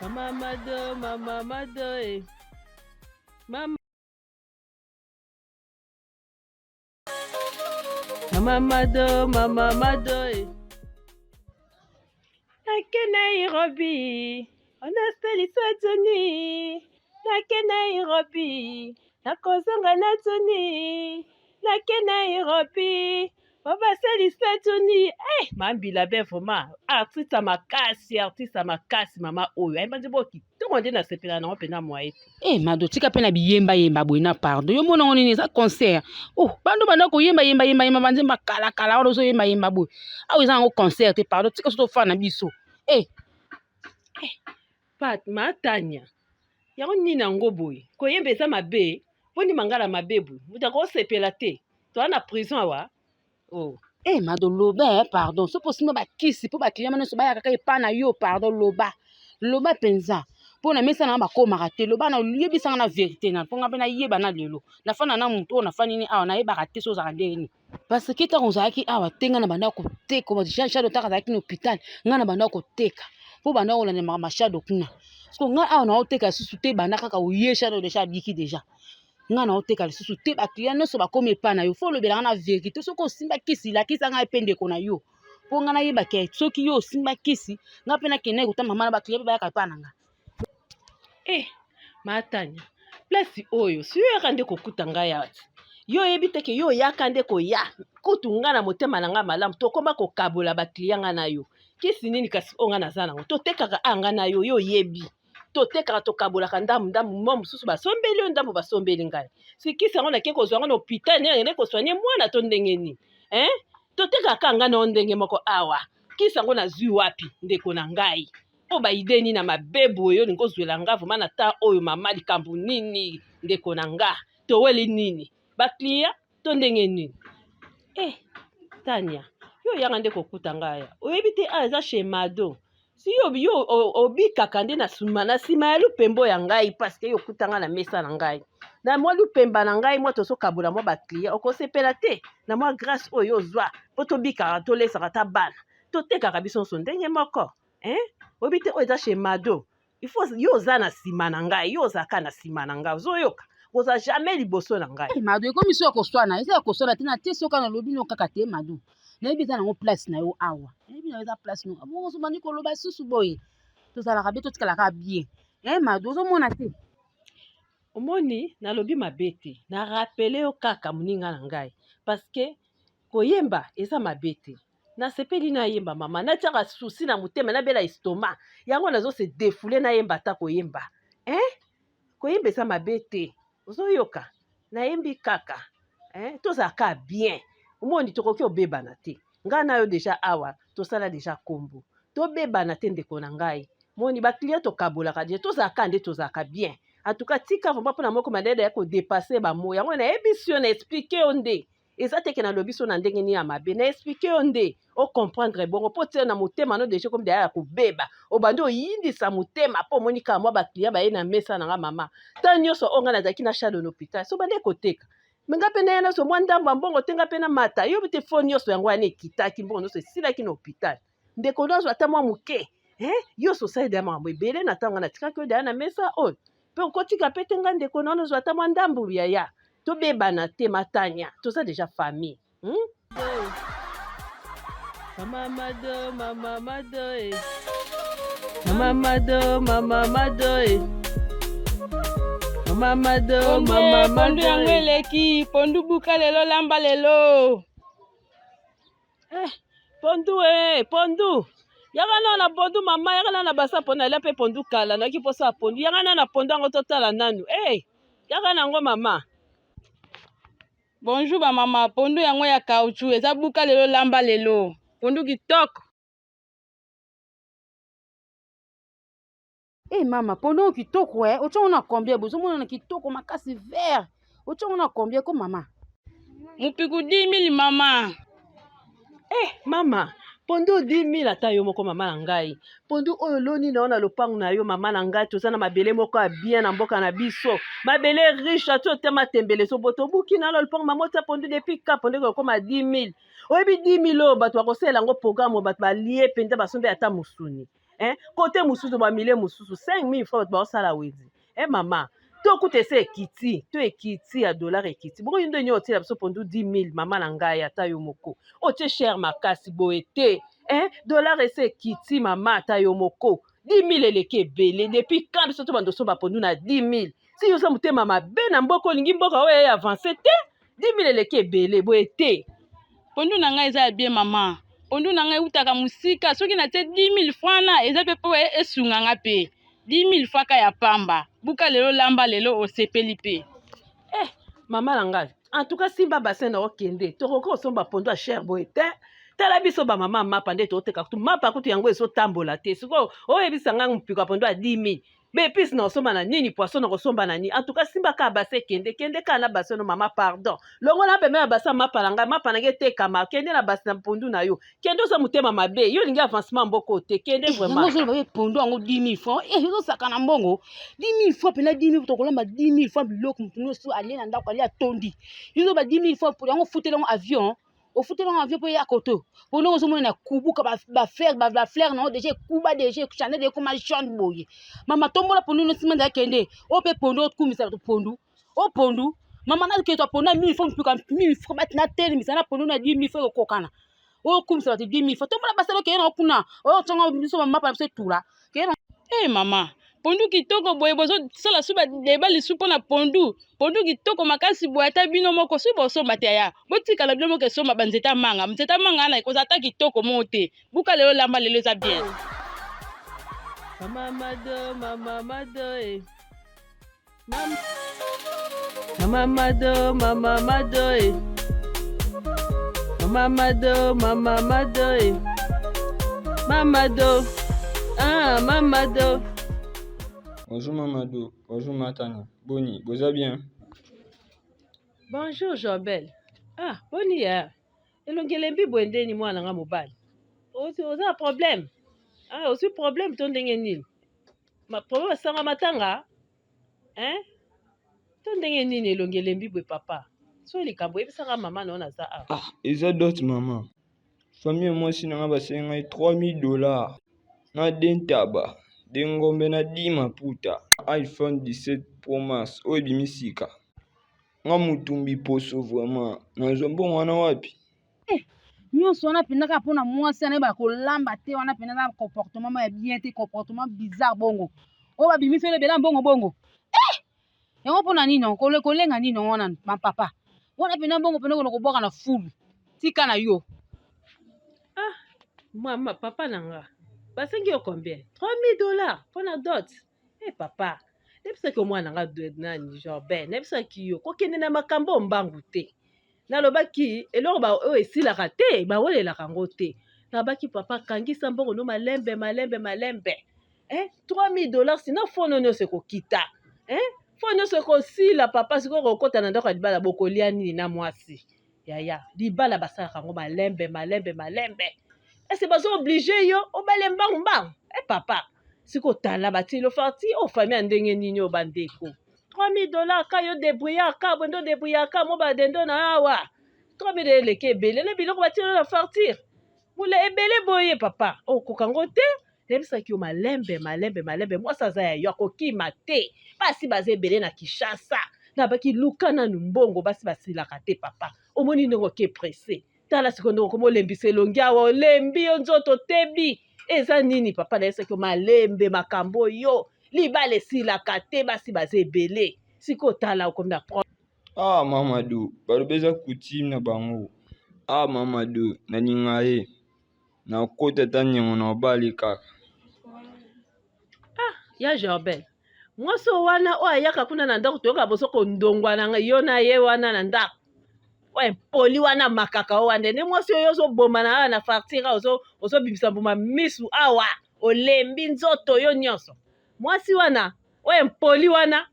mama Mado mama Mado mama mama Mado nake Nairobi onasalisa Tony nake Nairobi nakozonga na Tony nake Nairobi obasalisa Tony mambila be vraiment artiste makasi mama oyo ayembandi boki ntongo nde nasepela nango mpena mwaye te Mado tika mpe na biyemba boye na pardon yo mona ngo nini eza concert bando banda koyemba banze makalakala wana ozoyemba boye awa eza nango concert te pardon tika so tofana na biso matanya yango nini yango boye koyemba eza mabe mpo ndima ngala mabe boye mutaka osepela te toza na prison awa Mado loba pardon so posima bakisi mpo bakiliama nyonso bayaka kaka epa na yo pardon loba mpenza mpo na mesa nanga bakomaka te loba na yebisanga na verité na mponga mpe nayeba na lelo nafana na motu oyo nafani nini awa nayebaka te so ozalaka ndenge nini parce que ntango ozalaki awa te ngai na banda koteka shado taka azalaki na hôpital ngai na banda koteka mpo banda kolandemaka mashado kuna parceke ngai awa naoteka lisusu te banda kaka oye shado deja abiki deja ngai naoteka lisusu te baklient nyonso bakomi epa na yo fo olobelanga na verité soki osimba kisi lakisa ngai mpe ndeko na yo mpo ngai nayebaka soki yo osimba kisi ngai mpe nakende kota mama na baklient mpe bayaka epa na ngai matanya place oyo si yo yaka nde kokuta ngai ati yo oyebi teke yo oyaka nde koya kutu ngai na motema na ngai malamu tokoma kokabola baklient ngai na yo kisi nini kasi oyo ngai naza nango totekaka ngai na yo yo oyebi totekaka tokabolaka ndambu mo mosusu basombeli yo ndambo basombeli ngai sikisi yango nake kozwa yango na hôpital nde koswanye mwana to ndenge nini totekaka ngai na yo ndenge moko awa kisi yango nazwi wapi ndeko na ngai oyo baide nini na mabebu oyo olingi kozwela nga vraimen na ta oyo mama likambo nini ndeko na nga toweli nini bakliya to ndenge nini tania yo oyanga nde kokuta ngai oyebi te eza chez Mado si yo obikaka nde na nsima ya lupembo ya ngai parceke yo okuta ngai na mesa na ngai na mwa lupemba na ngai mwa tozokabula mwa baclient okosepela te na mwa grâce oyo ozwa mpo tobikaka tolesaka ta bana totekaka biso nyonso ndenge moko oyebi te oyo eza chez Mado ifo yo oza na nsima na ngai yo ozalaka na nsima na ngai ozoyoka koza jamais liboso na ngai Mado ekomi so ya koswana eza ya koswana te na te soka na lobi no kaka te Mado nayebi eza nango place na yo awa nayebi na yo eza place no abongo ozobandi koloba susu boye tozalaka bien totikalaka bien Mado ozomona te omoni nalobi mabe te na rapele yo kaka moninga na ngai parceke koyemba eza mabe te nasepeli nayemba mama natiaka susi na motema nabela estoma yango nazose defule nayemba ata koyemba koyemba eza mabe te ozoyoka nayembi kaka tozalaka bien omoni tokoki obebana te ngai na yo deja awa tosala deja kombo tobebana te ndeko na ngai moni baklient tokabolaka deja tozalaka nde tozalaka bien atuka tika vraimen mpona moko madede ya kodepase bamo yango nayebisi yo na explike yo nde eza teke na lobi so na ndenge nini ya mabe na expliquer yo nde o comprendre bongo po tia na motema no déjà comme derrière ya kobeba obandi oyindisa motema po omoni kaka mwa baclient baye na mesa na nga mama ta nyonso oyo nga nazalaki na charle na hôpital so bande koteka me nga mpe na ye nyonso mwa ndambo ya mbongo te nga mpe na mata yo te fo nyonso yango wana ekitaki mbongo nyonso esilaki na hôpital ndeko nyonso ata mwa moke nyonso osali deya makambo ebele na ntango natikaki yo deya na mesa oyo mpe okotika mpe te nga ndeko na nyonso ata mwa ndambu yaya tobebana te matanya toza deja famille Mama Mado, Mama Mado, Mama Mado, Mama Mado, Mama Mado, Mama Mado. Pondu yango eleki, pondu buka lelo lamba lelo. Pondu pondu. Yaka na pondu mama, yaka na basa pona la pe pondu kala, na ki posa pondu. Yaka na pondu yango totala nanu. Yaka nango mama. Bonjour ba mama, pondu yango ya caoutchouc, eza buka lelo lamba lelo. Pondu kitoko. Mama, pondu kitoko ocho na combien bozo mona na kitoko makasi vert. Ocho na combien ko mama? Mupiku 10 000 mama. Mama, pondu 10 000 ata yo moko mama na ngai. Pondu oyo loni na ona lopangu na yo mama na ngai toza na mabele moko ya bien na mboka na biso. Mabele riche atu tema tembele so boto buki na lo lopangu mama ta pondu depuis ka pondu ko koma 10 000. Oyebi 10 000 o bato bakosela ngo programme bato balie penza basombe ata musuni. Kote mususu ba mile mususu 5 000 francs bato bakosala wezi. Mama, to kutese ekiti, to ekiti ya dollar ekiti. Boko yindo nyo otila biso pondu 10 000 mama na ngai ata yo moko. Otie cher makasi boete. Dollar ese ekiti mama ata yo moko. 10 000 eleke ebele depuis quand biso to bando so ba pondu na 10 000. Si yo sa mutema mabe na mboko lingi mboka oyo avance te. 10 000 eleke ebele boete. Pondu na ngai eza bien mama. Pondu na ngai utaka musika soki na te 10 000 francs na eza pe po esunga nga pe. 10 000 francs ya pamba. Buka lelo lamba lelo osepeli pe. Mama na ngai. En tout cas simba bassin na okende. Tokoko osomba pondu a cher boete. Tala biso ba mama mapa nde toteka kutu mapa kutu yango eso tambola te. Siko oyebisa nga mpiko pondu a 10 000. Mais puis na osomba na nini poisson na osomba na ni. En tout cas simba ka bassin kende ka na bassin no mama pardon. Longo na pe me bassin mapa na ngai mapa na ngete kama kende na bassin na pondu na yo. Kende osa mutema mabe. Yo lingi avancement mboko te kende vraiment. Ngo zo pondu yango 10 000 francs. Yo saka na mbongo. 10 000 francs pena 10 000 tokolamba 10 000 francs biloko mutuno so ali na ndako ali atondi. Yo ba 10 000 francs pour yango futela ngo avion. Au foutu dans avion pour y à côté. Pour nous on a kubuka ba faire non déjà kuba déjà chaner de comme chante boye. Mama tombo la pour nous semaine da kende. O pe pondo kumisa to pondu. O pondu. Mama na ke to pondu 1000 francs plus comme 1000 francs maintenant tel misana pondu na 10 000 francs kokana. O kumisa to 10 000 francs. Tombo la basalo ke na kuna. O tonga biso mama pa se tula. Ke mama. Pondu kitoko boye bozo sala suba deba lisupo na pondu. Pondu kitoko makasi boye ata bino moko suba somba te ya. Botika la bino moko somba banzeta manga. Mzeta manga na ikoza ata kitoko mote. Buka lelo lamba lelo za bien. Mama Mado, Mama Mado. Mama Mado, Mama Mado. Mama Mado, Mama Mado. Mamado. Mamado. Bonjour Mamadou, bonjour Matania. Boni, vous allez bien? Bonjour Jobel. Boni ya. Elongele mbibo endeni mwana nga mobali. Oza problème. Aussi problème ton ndenge nini? Ma problème sanga matanga. Ton ndenge nini elongele mbibo papa. So likambo ebisanga mama na ona za Eza dot maman. Famille moi sinanga basenga $3000. Na dentaba. Dengombe na di maputa iPhone 17 Pro Max oyebimisika nga mutumbi poso vraiment nazombo wana wapi nyonso wana pendaka mpona mwasi ana yeba kolamba te wana pendaka comportement ma bien te comportement bizarre bongo oyo babimisi oyo ebela bongo yango mpona nini kolenga nini wana mapapa wana penda bongo penda kona kobwaka na fulu tika na yo mama papa nanga basengi yo combien? $3000 pour la dot. Papa, nebisaki omwana nga nani Jorben, nebisaki yo kokende na makambo mbangu te. Nalobaki eloko ba oyo esilaka te, ba wolelaka ngo te. Nalobaki papa kangisa mbongo no malembe. $3000 sina fono nyonso kokita. Fono nyonso kosila papa siko kokota na ndako ya libala bokolia nini na mwasi. yaya libala basalaka yango malembe ese bazo oblige yo obale mbangu papa sikotala batilo farti ofamille ya ndenge nini oyo bandeko $3000 ka yo débrouillaka bondo débrouillaka mo badendo na awa $3000 eleke ebele na biloko batilo na fartir mule ebele boye papa okokango te yebisaki yo malembe mwasi aza ya yo akokima te basi baza ebele na Kinshasa na baki luka nanu mbongo basi basilaka te papa omoni ndenge oke presse tala sikoyo ndenge okoma olembisa elongi awa olembi yo nzoto tebi eza nini papa na yesaki yo malembe makambo yo libala esilaka te basi baza ebele sikoyo tala okomi na Mamadou balobi eza coutume na bango. Mamadou naninga ye nakota ta nyengo na obali kaka. ya Jorbel mwasi wana oyo ayaka kuna na ndako toyoka boso kondongwa na yo na ye wana na ndako oyo poli wana makaka o wana nde mwasi oyo ozoboma na awa na fartira ozobimisa mbuma misu awa olembi nzoto yo nyonso mwasi wana oyo poli wana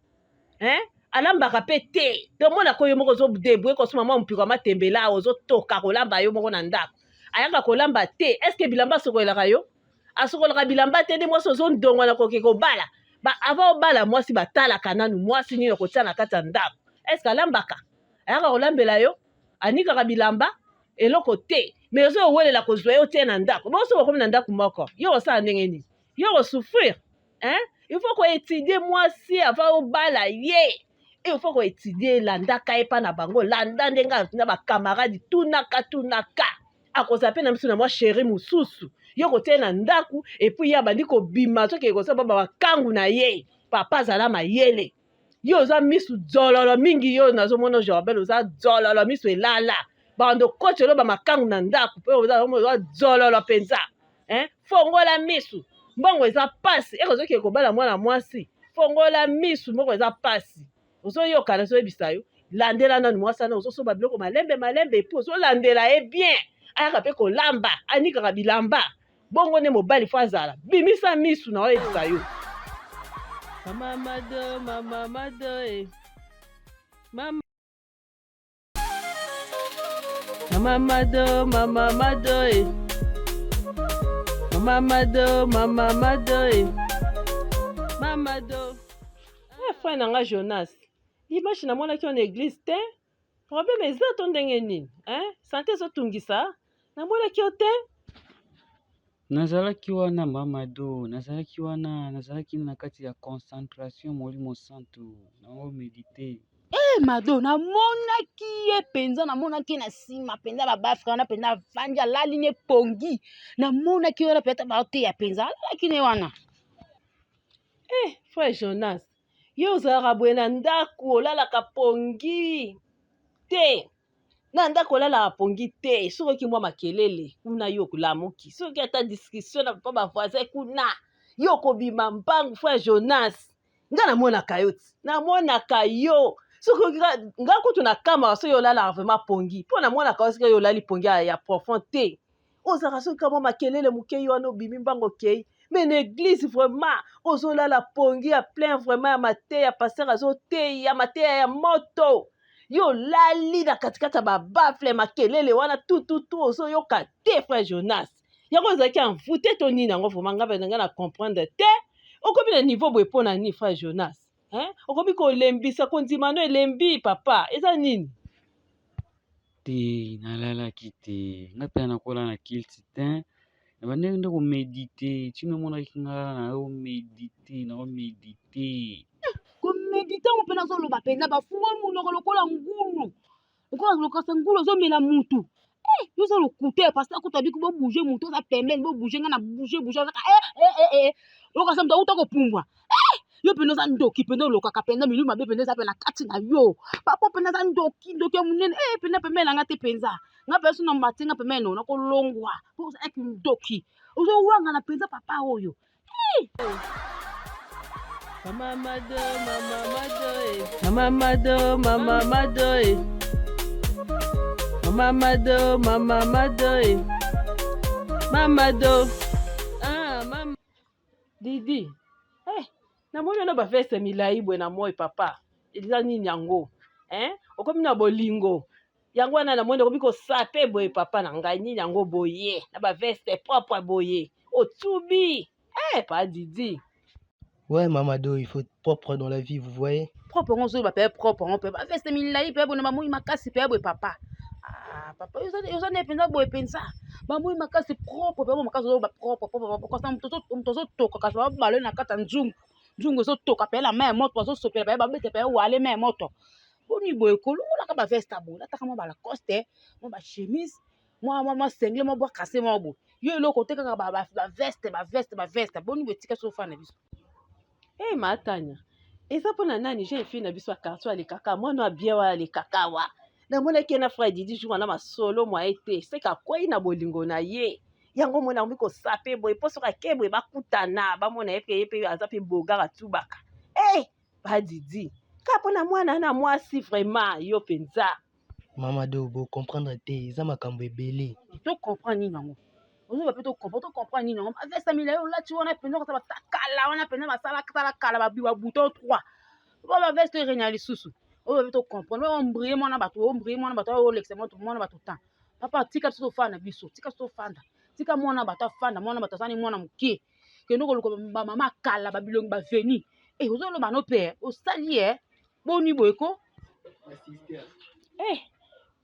alambaka mpe te tomona ko yo moko ozodebwe kosoma mwa mpiko matembela awa ozotoka kolamba yo moko na ndako ayaka kolamba te eske bilamba asokolelaka yo asokolaka bilamba te nde mwasi ozondongwa na koke kobala ava obala mwasi batalaka nanu mwasi nini okotia na kati ya ndako eske alambaka ayaka kolambela yo anikaka bilamba eloko te me ozo owelela kozwa yo te na ndako boso bokomi na ndako moko yo osala ndenge nini yo kosouffrir il faut koétudie mwasi ava obala ye il faut koétudie landaka ye mpa na bango landa ndenge na bakamaradi tunaka akozala mpe na miso na mwa sheri mosusu yo kotie na ndako epui ye abandi kobima soki ekosala baba bakangu na ye papa azala mayele yo oza misu dzololo mingi yo nazomona Jorbel oza dzololo misu elala bando koti oloba makangu na ndako mpe oza dzololo mpenza fongola misu mbongo eza pasi ekozoki ekobala mwana mwasi fongola misu mbongo eza pasi ozoyokana ozoyebisa yo landela nanu mwasi ana ozosoba biloko malembe epui ozolandela ye bien ayaka mpe kolamba anikaka bilamba bongo nde mobali fo azala bimisa misu na oyebisa yo mamamado frère nanga Jonas image namonaki yo na église te problème eza to ndenge nini sante ezotungisa namonaki yo te nazalaki wana Mamadou nazalaki na kati ya concentration molimo santu nango medite Mado namonaki ye mpenza namonaki na nsima mpenza babafrika wana mpenza avandi alali ne pongi namonaki wana mpenza baoteya mpenza alalaki ne wana frère Jonas yo ozalaka boye na ndako olalaka pongi te na ndako olalaka pongi te soki mwa makelele kuna yo kolamuki soki ata discussion na papa bavoisin kuna yo kobima mbangu frère Jonas nga namonaka yo ti namonaka yo soki nga kutu na kamara so yo olalaka vraiment pongi mpo namonaka yo soki yo olali pongi ya profond te ozalaka soki kamwa makelele moke yo wana obimi mbango okei mais na église vraiment ozolala pongi ya plein vraiment ya mateya ya paster azoteya mateya ya moto yo lali na katikati ya babafle makelele wana tututu ozoyoka te frère Jonas yango ozalaki envoûté to nini yango vraiment nga mpenza nga na comprendre te okomi na niveau boye mpo na nini frère Jonas okomi kolembisa kondima no elembi papa eza nini te nalalaki te nga mpe nakola na kilti te nabandeki nde komedite tino emonaki nga naomedite komedite ngo mpe nazoloba mpenza bafungoli munoko lokola ngulu lokasa ngulu ozomela mutu yo oza lokute parce akuta biki bobouge mutu oza pembeni bobouge nga na bouge ozaka lokasa mutu akuta kopumbwa yo mpenza oza ndoki mpenza olokaka mpenza milimu mabe mpenza eza mpe na kati na yo papa mpenza aza ndoki ya monene mpenza pembeni na nga te mpenza nga mpenza so na mbati nga pembeni no nakolongwa mpo ozalaki ndoki ozowanga na mpenza papa oyo Didi namoni ono bavese milai bwe na moi papa eza nini yango okomi na bolingo yango wana na moni okomi kosape boye papa na ngai nini yango boye na baveste propre boye otubi pa Didi. Ouais, Mamado, il faut être propre dans la vie, vous voyez. Propre, on se va faire propre, on peut pas veste milai, peut bonne maman, il m'a cassé, peut papa. Ah, papa, ils ont des pensa, boy pensa. Maman, il m'a cassé propre, peut m'a cassé propre, quand ça me toque, quand ça va baler na kata nzung. Nzung so toka pe la main moto, so sopela pe ba bete pe wa le main moto. Boni boy ko, la ka ba veste abo, la ta ka mo ba la coste, mo ba chemise, moi sengle mo bo cassé mo bo. Yo lo côté ka ba veste, boni bo tika so fa na biso. Matanya eza mpona nani jeune fille na biso ya quartier alekaka mwana abie wa alekaka wa namonaki ye na frère Didi jour wana masolo mwa ye te seka kwei na bolingo na ye yango mona akomi kosape boye mpo soki ake boye bakutana bamona ye pe aza mpe bogara tubaka ba Didi ka mpona mwana na mwasi vraiment yo mpenza. Mamado, bo comprendre te eza makambo ebele. To comprendre nini nango ozo ba pe to comprendre nini nango veste milai la tu wana penza ka ba kala wana penza ba sala kala ba biwa bouton 3 ba veste renya lisusu ozo ba pe to comprendre on briller mona bato o l'excellent mona bato temps papa tika so fanda biso tika so fanda tika mona bato fanda mona bato sani mona mukie kendo ko ba mama kala ba bilongi ba veni ozo lo ba no père o sali boni boyeko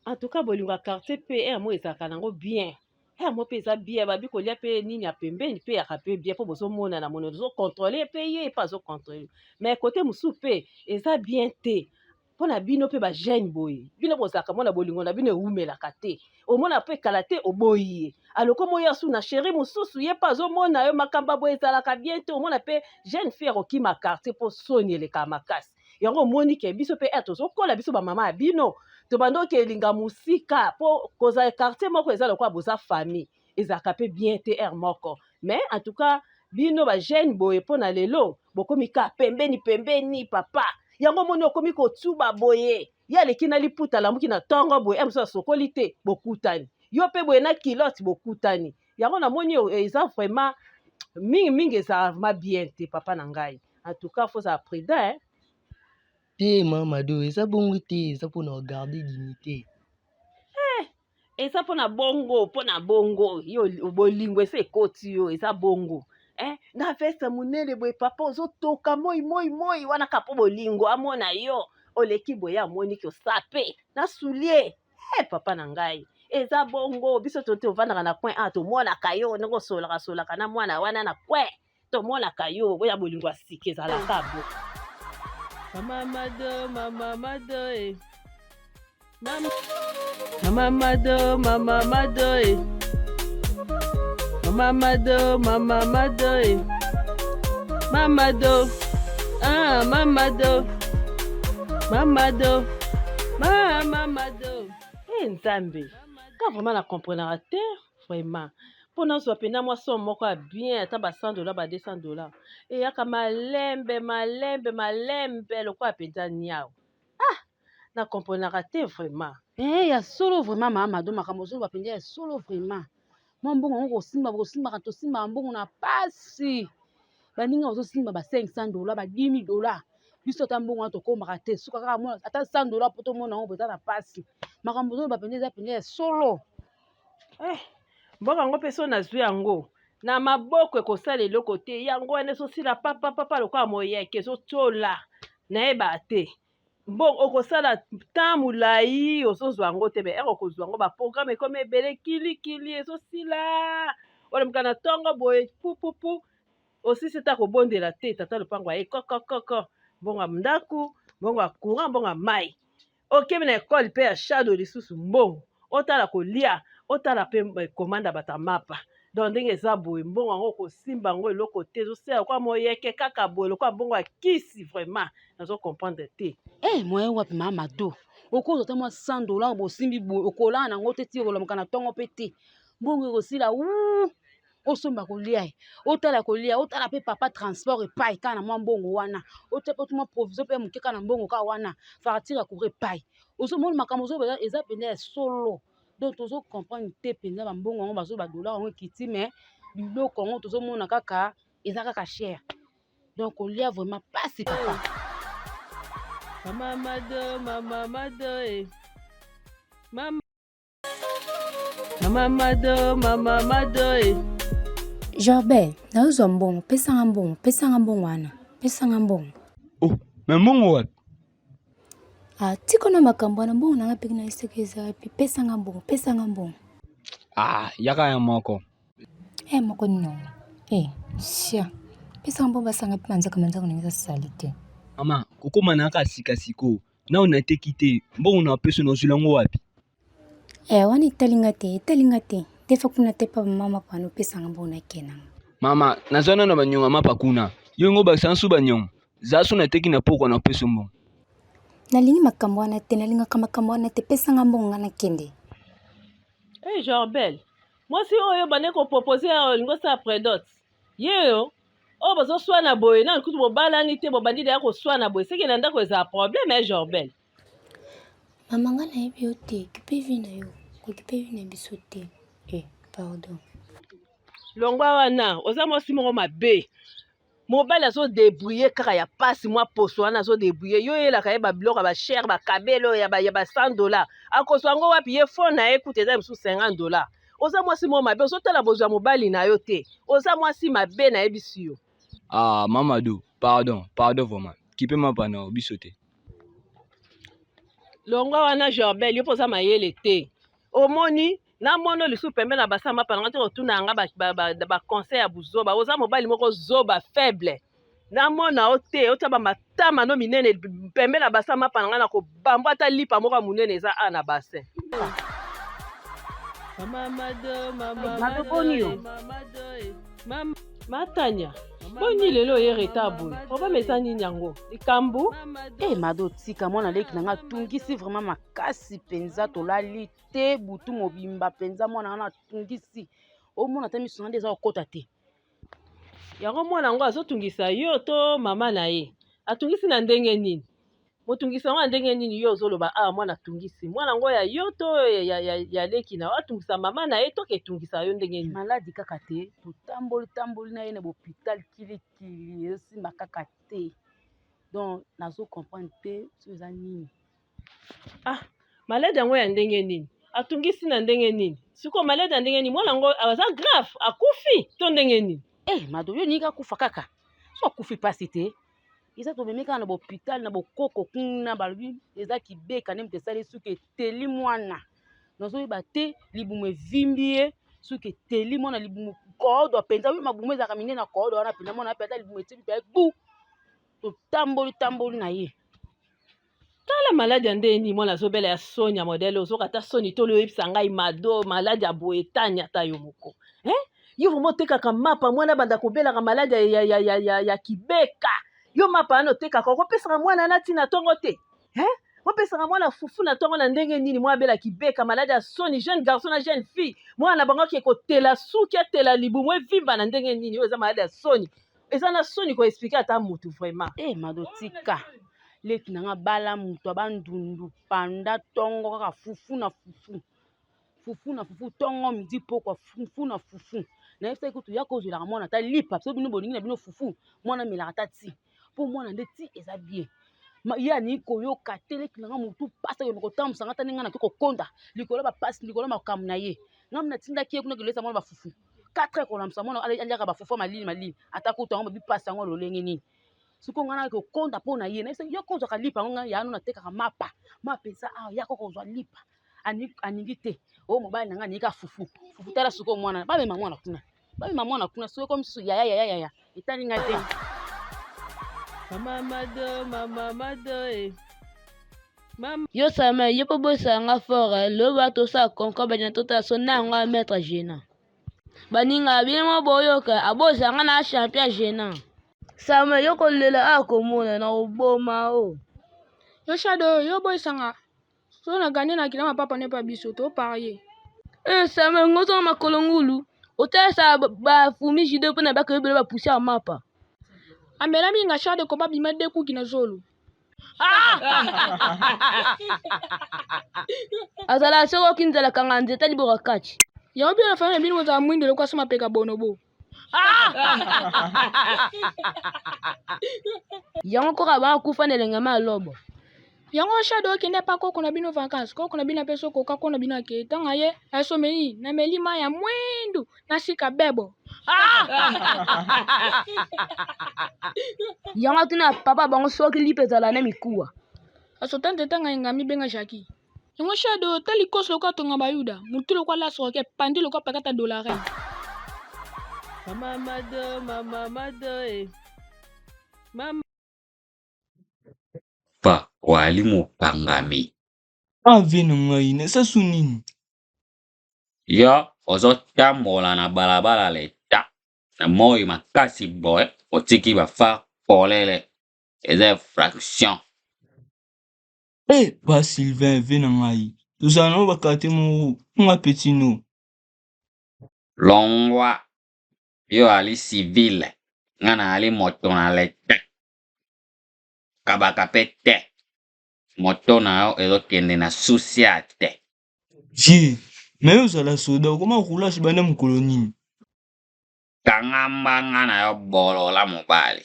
en tout cas bolingo ya quartier pe mo ezalaka nango bien mo mpe eza bien babi kolia mpe nini ya pembeni mpe yaka mpe bien mpo bozomona na mono ozocontrole mpe ye mpe azocontrole mais kote mosusu mpe eza bien te mpo na bino mpe bajeune boye bino bozalaka mona bolingo na bino ewumelaka te omona mpe ekala te oboyi ye aloko moya su na sheri mosusu ye mpe azomona yo makambo boye ezalaka bien te omona mpe jeune fille akokima quartier mpo soni eleka makasi yango omoni ke biso mpe tozokola biso bamama ya bino tobanda okelinga mosika mpo kozala quartier moko eza lokola boza famille ezalaka mpe bien te moko mais en tout cas bino bajeune boye mpo na lelo bokomi ka pembeni papa yango moni okomi kotuba boye ye aleki na liputa lamuki na ntongo boye mosusu asokoli te bokutani yo mpe boye na kilote bokutani yango namoni eza vraiment mingi eza ma bien te papa na ngai en tout cas faut ça prudent te Mamado, eza bongo te eza mpona garder dignité. Eza mpona bongo yo bolingo esa ekoti yo eza bongo na veste monene boye papa ozotoka moi wana kapo bolingo amona yo oleki boye amoni ki osape na soulier papa na ngai eza bongo biso tote ovandaka na coin tomonaka yo ndenge osolaka na mwana wana na coin tomonaka yo boya bolingo asika ezalaka bo Mama Mado Nzambe ka vraiment na comprendre te vraiment mpona ozwa mpena mwa somme moko ya bien ata ba $100 ba $200 eyaka malembe lokola mpenza niao na comprendre te vraiment ya solo vraiment Mamado makambo ozo ba penza ya solo vraiment mwa mbongo yango tosimbaka mbongo na pasi baninga bazosimba ba $500 ba $10,000 biso ata mbongo wana tokomaka te suka kaka mona ata $100 po tomona yango eza na pasi makambo ozo ba penza eza penza ya solo mboka yango mpe so nazwi yango na maboko ekosala eloko te yango wana ezosila papa lokola moyeke ezotyola nayeba te mbongo okosala temps molai ozozwa yango te okozwa yango baprogramme ekomi ebele kilikili ezosila olemuka na ntongo boye pupupu osisi ta kobondela te tata lopango aye kokokoko mbongo ya ndaku mbongo ya courant mbongo ya mai okemi na ekole mpe ya shado lisusu mbongo otala kolia otala mpe komanda bata mapa donc ndenge eza boye mbongo yango kosimba yango eloko te ezosala kwa moyeke kaka boye lokola mbongo ya kisi vraiment nazo comprendre te moyen wapi Mamado okozwa te mwa $100 bosimbi boye okolala nango te ti okolamuka na ntongo mpe te mbongo ekosila osomba kolia otala mpe papa transport epai kaka na mwa mbongo wana otia mpe mwa provision mpe moke kaka na mbongo kaka wana facture akura epai ozomona makambo eza mpenza ya solo donc tozo comprendre te mpenza bambongo yango bazo $1 yango ekiti mais biloko yango tozomona kaka eza kaka cher donc kolia vraiment pasi papa Mama Mado Mama Mado. Jorbel, nauzwa mbongo, pesa mbongo wana. Pesa mbongo. Oh, mais mbongo wapi? Tiko na makambo na mbongo nanga pekina isekeza wapi. Pesa mbongo. Yaka ya moko. Moko ni nongo. Sia. Pesa mbongo basanga manzaka kuningisa salite. Mama, kukuma naka siko. Na unateki te. Mbongo na pesa na zulango wapi? Wani talinga te. Defa kuna tepa mama pano pesa mbongo na kena. Mama, nazana na banyonga mapa kuna. Yongo basansu banyonga. Zasu nateki na poko na pesa mbongo. Nalingi makambo wana te pesa mbongo na kende. Jorbel. Moi si oyo bane ko proposer ngo sa predot. Yeo. O bazo swana boye na kutu bobala ni te bobandi ya ko swana boye. Seki na ndako eza problème Jorbel. Mama nga na yebi yo te, kipe vi na yo. Ko kipe vi na biso te. Pardon. Longwa wana, oza mwasi moko mabe. Mobile azo débrouiller kaka ya pasi mwa poso wana azo débrouiller. Yo yelaka ye ba biloko ba cher ba kabelo ya ba $100. Akoso ngo wapi ye phone na écoute eza biso $50. Oza mwasi moko mabe, ozo tala bozwa mobali na yo te. Oza mwasi mabe na yebisi yo. Mamadou, pardon vraiment. Kipe mapa na biso te. Longwa wana Jorbel yo poza mayele te. Omoni na mono lisu pembe na basama pananga te otuna nga ba conseil ya buzoba. Oza mobali moko zoba faible. Na mona ote otaba matama no minene pembe na basama pananga na ko bamba ta lipa moko munene eza ana bassin. Mama Matanya. Boni lelo ye retabu. Oba mesani nyango. Likambu. Mado tika mwana leki nanga tungisi vraiment makasi penza tolali te butu mobimba penza mwana na tungisi. O mwana ta miso ndeza okota te. Yango mwana ngo azotungisa yo to mama na ye. Atungisi na ndenge nini? Motungisa ngo ndenge nini yo zoloba mwana tungisi. Mwana ngo ya yo to ya leki na atungisa mama na ye to ke tungisa yo ndenge nini? Maladi kaka te. Tamboli na ye na hôpital kili esimba kaka te. Donc nazo comprendre te so za nini. Maladi yango ya ndenge nini? Atungisi na ndenge nini? Siko maladi ya ndenge nini? Mwana ngo aza grave, akufi to ndenge nini? Mado yo nika kufa kaka. So akufi pasi te. Isa to bemeka na hôpital na bokoko kuna balobi eza kibeka nem te sali suke teli mwana. Nazo yeba te libumu vimbie suke teli mwana libumu kodo penza wi mabumu za kamine na kodo wana pina mwana peta libumu tibi pe bu. To tamboli na ye. Tala maladi ya ndeni mwana zobela ya Sonia modele ozokata Soni to lo yebisa ngai mado maladi ya boetanya ata yo moko. Yo vraiment tekaka mapa mwana banda kobelaka maladi ya kibeka. Yo mapa ano tekaka kopesaka mwana na tina tongo te. Kopesaka mwana fufu na tongo na ndenge nini mwana bela kibeka maladi ya Soni jeune garçon na jeune fille. Mwana bango ke kotela suki atela libumu evimba na ndenge nini yo eza maladi ya Soni. Eza na Soni ko expliquer ata mutu vraiment. Mado tika. Leki nanga bala mutu abandundu panda tongo kaka fufu na fufu tongo midi pokwa fufu na fufu. Na yesa ikutu ya kozela mwana ta lipa so bino bolingi na bino fufu mwana melaka ta ti po mwana nde ti eza bien ya ni koyoka te leki nanga mutu pasa yo ko musanga ta ninga na ko konda likolo ba pasi likolo makamu na ye ngam na tinda ki kuna kilesa mwana ba fufu 4 ko lamsa mwana aliaka ba fufu malini ata ko tongo bi pasa ngo lolenge nini siko ngana ko konda po na ye na yesa yo ko zaka lipa nga ya no na tekaka mapa mapesa ya ko zwa lipa aningi te mobali nanga nika fufu tala siko mwana ba mema mwana kuna siko comme si ya itani ngate Mama Mado. Yo sama yo po bosa nga fora lo bato sa konko banya tota so na nga maître gena. Baninga bien mo boyoka abosa nga na champion gena. Sama yo ko lela akomona na oboma o. Yo Shadow, yo boy sanga. So na gagné na kila papa ne pas biso to parier. Sama ngoto makolongulu. Ota sa ba fumi jido pona ba ko ba pousser a mapa. Amela mi nga Shadow ko ba bima de ku kina zolo. Azala soko kinzala kangande tali borakati. Ya obi na fanya bini waza mwinde lo kwa soma peka bonobo. Yango ko ba kufa nelenga ma lobo. yango shadow okende pa koko na bino vacances koko na bino apeso koka koko na bino ake ntango aye asomeli nameli mai ya mwindu nasika bebo yango tuna papa bango soki lipe ezala na mikuwa aso tante tanga yenga mibenga Jackie yango shadow tali koso loka tonga bayuda mutu lokwa laso ke pandi lokwa pakata dolare mama mado mama Pa walimu pangami. Ave na ngai nasasu nini? Yo ozotambola na balabala leta na moi makasi boy otiki bafa polele eza fraction. Pa Sylvain ve na ngai tozala nao bakate moko nga petit no. Longwa yo ali civile nga na ali moto na leta kabaka pe te moto na yo ezokende na susi ya te. Vie me yo ozala soda okoma roulage banda mokolo nini? Kangamba nga na yo bolola mobali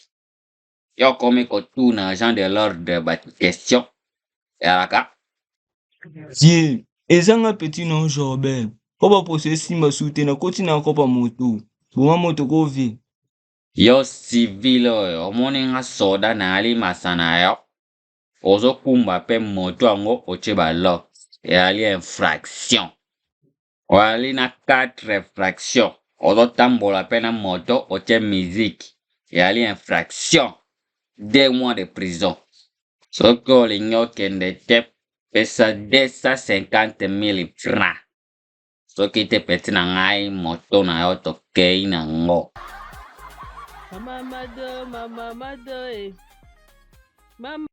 yo komi kotuna agent de l'ordre bati question yalaka. Vie eza nga petit no Jorbert ko baposo esimba su te nakoti na kopa moto boma moto kove. Yo civile oyo omoni nga soda na ali masa na yo ozokumba pe moto yango otie balok eyali infraction oali na 4 infraction ozotambola pe na moto otie musique eyali infraction 2 mois de prison soki olingi okende te pesa 250,000 francs soki te peti na ngai moto na yo tokei nango. mama mado mama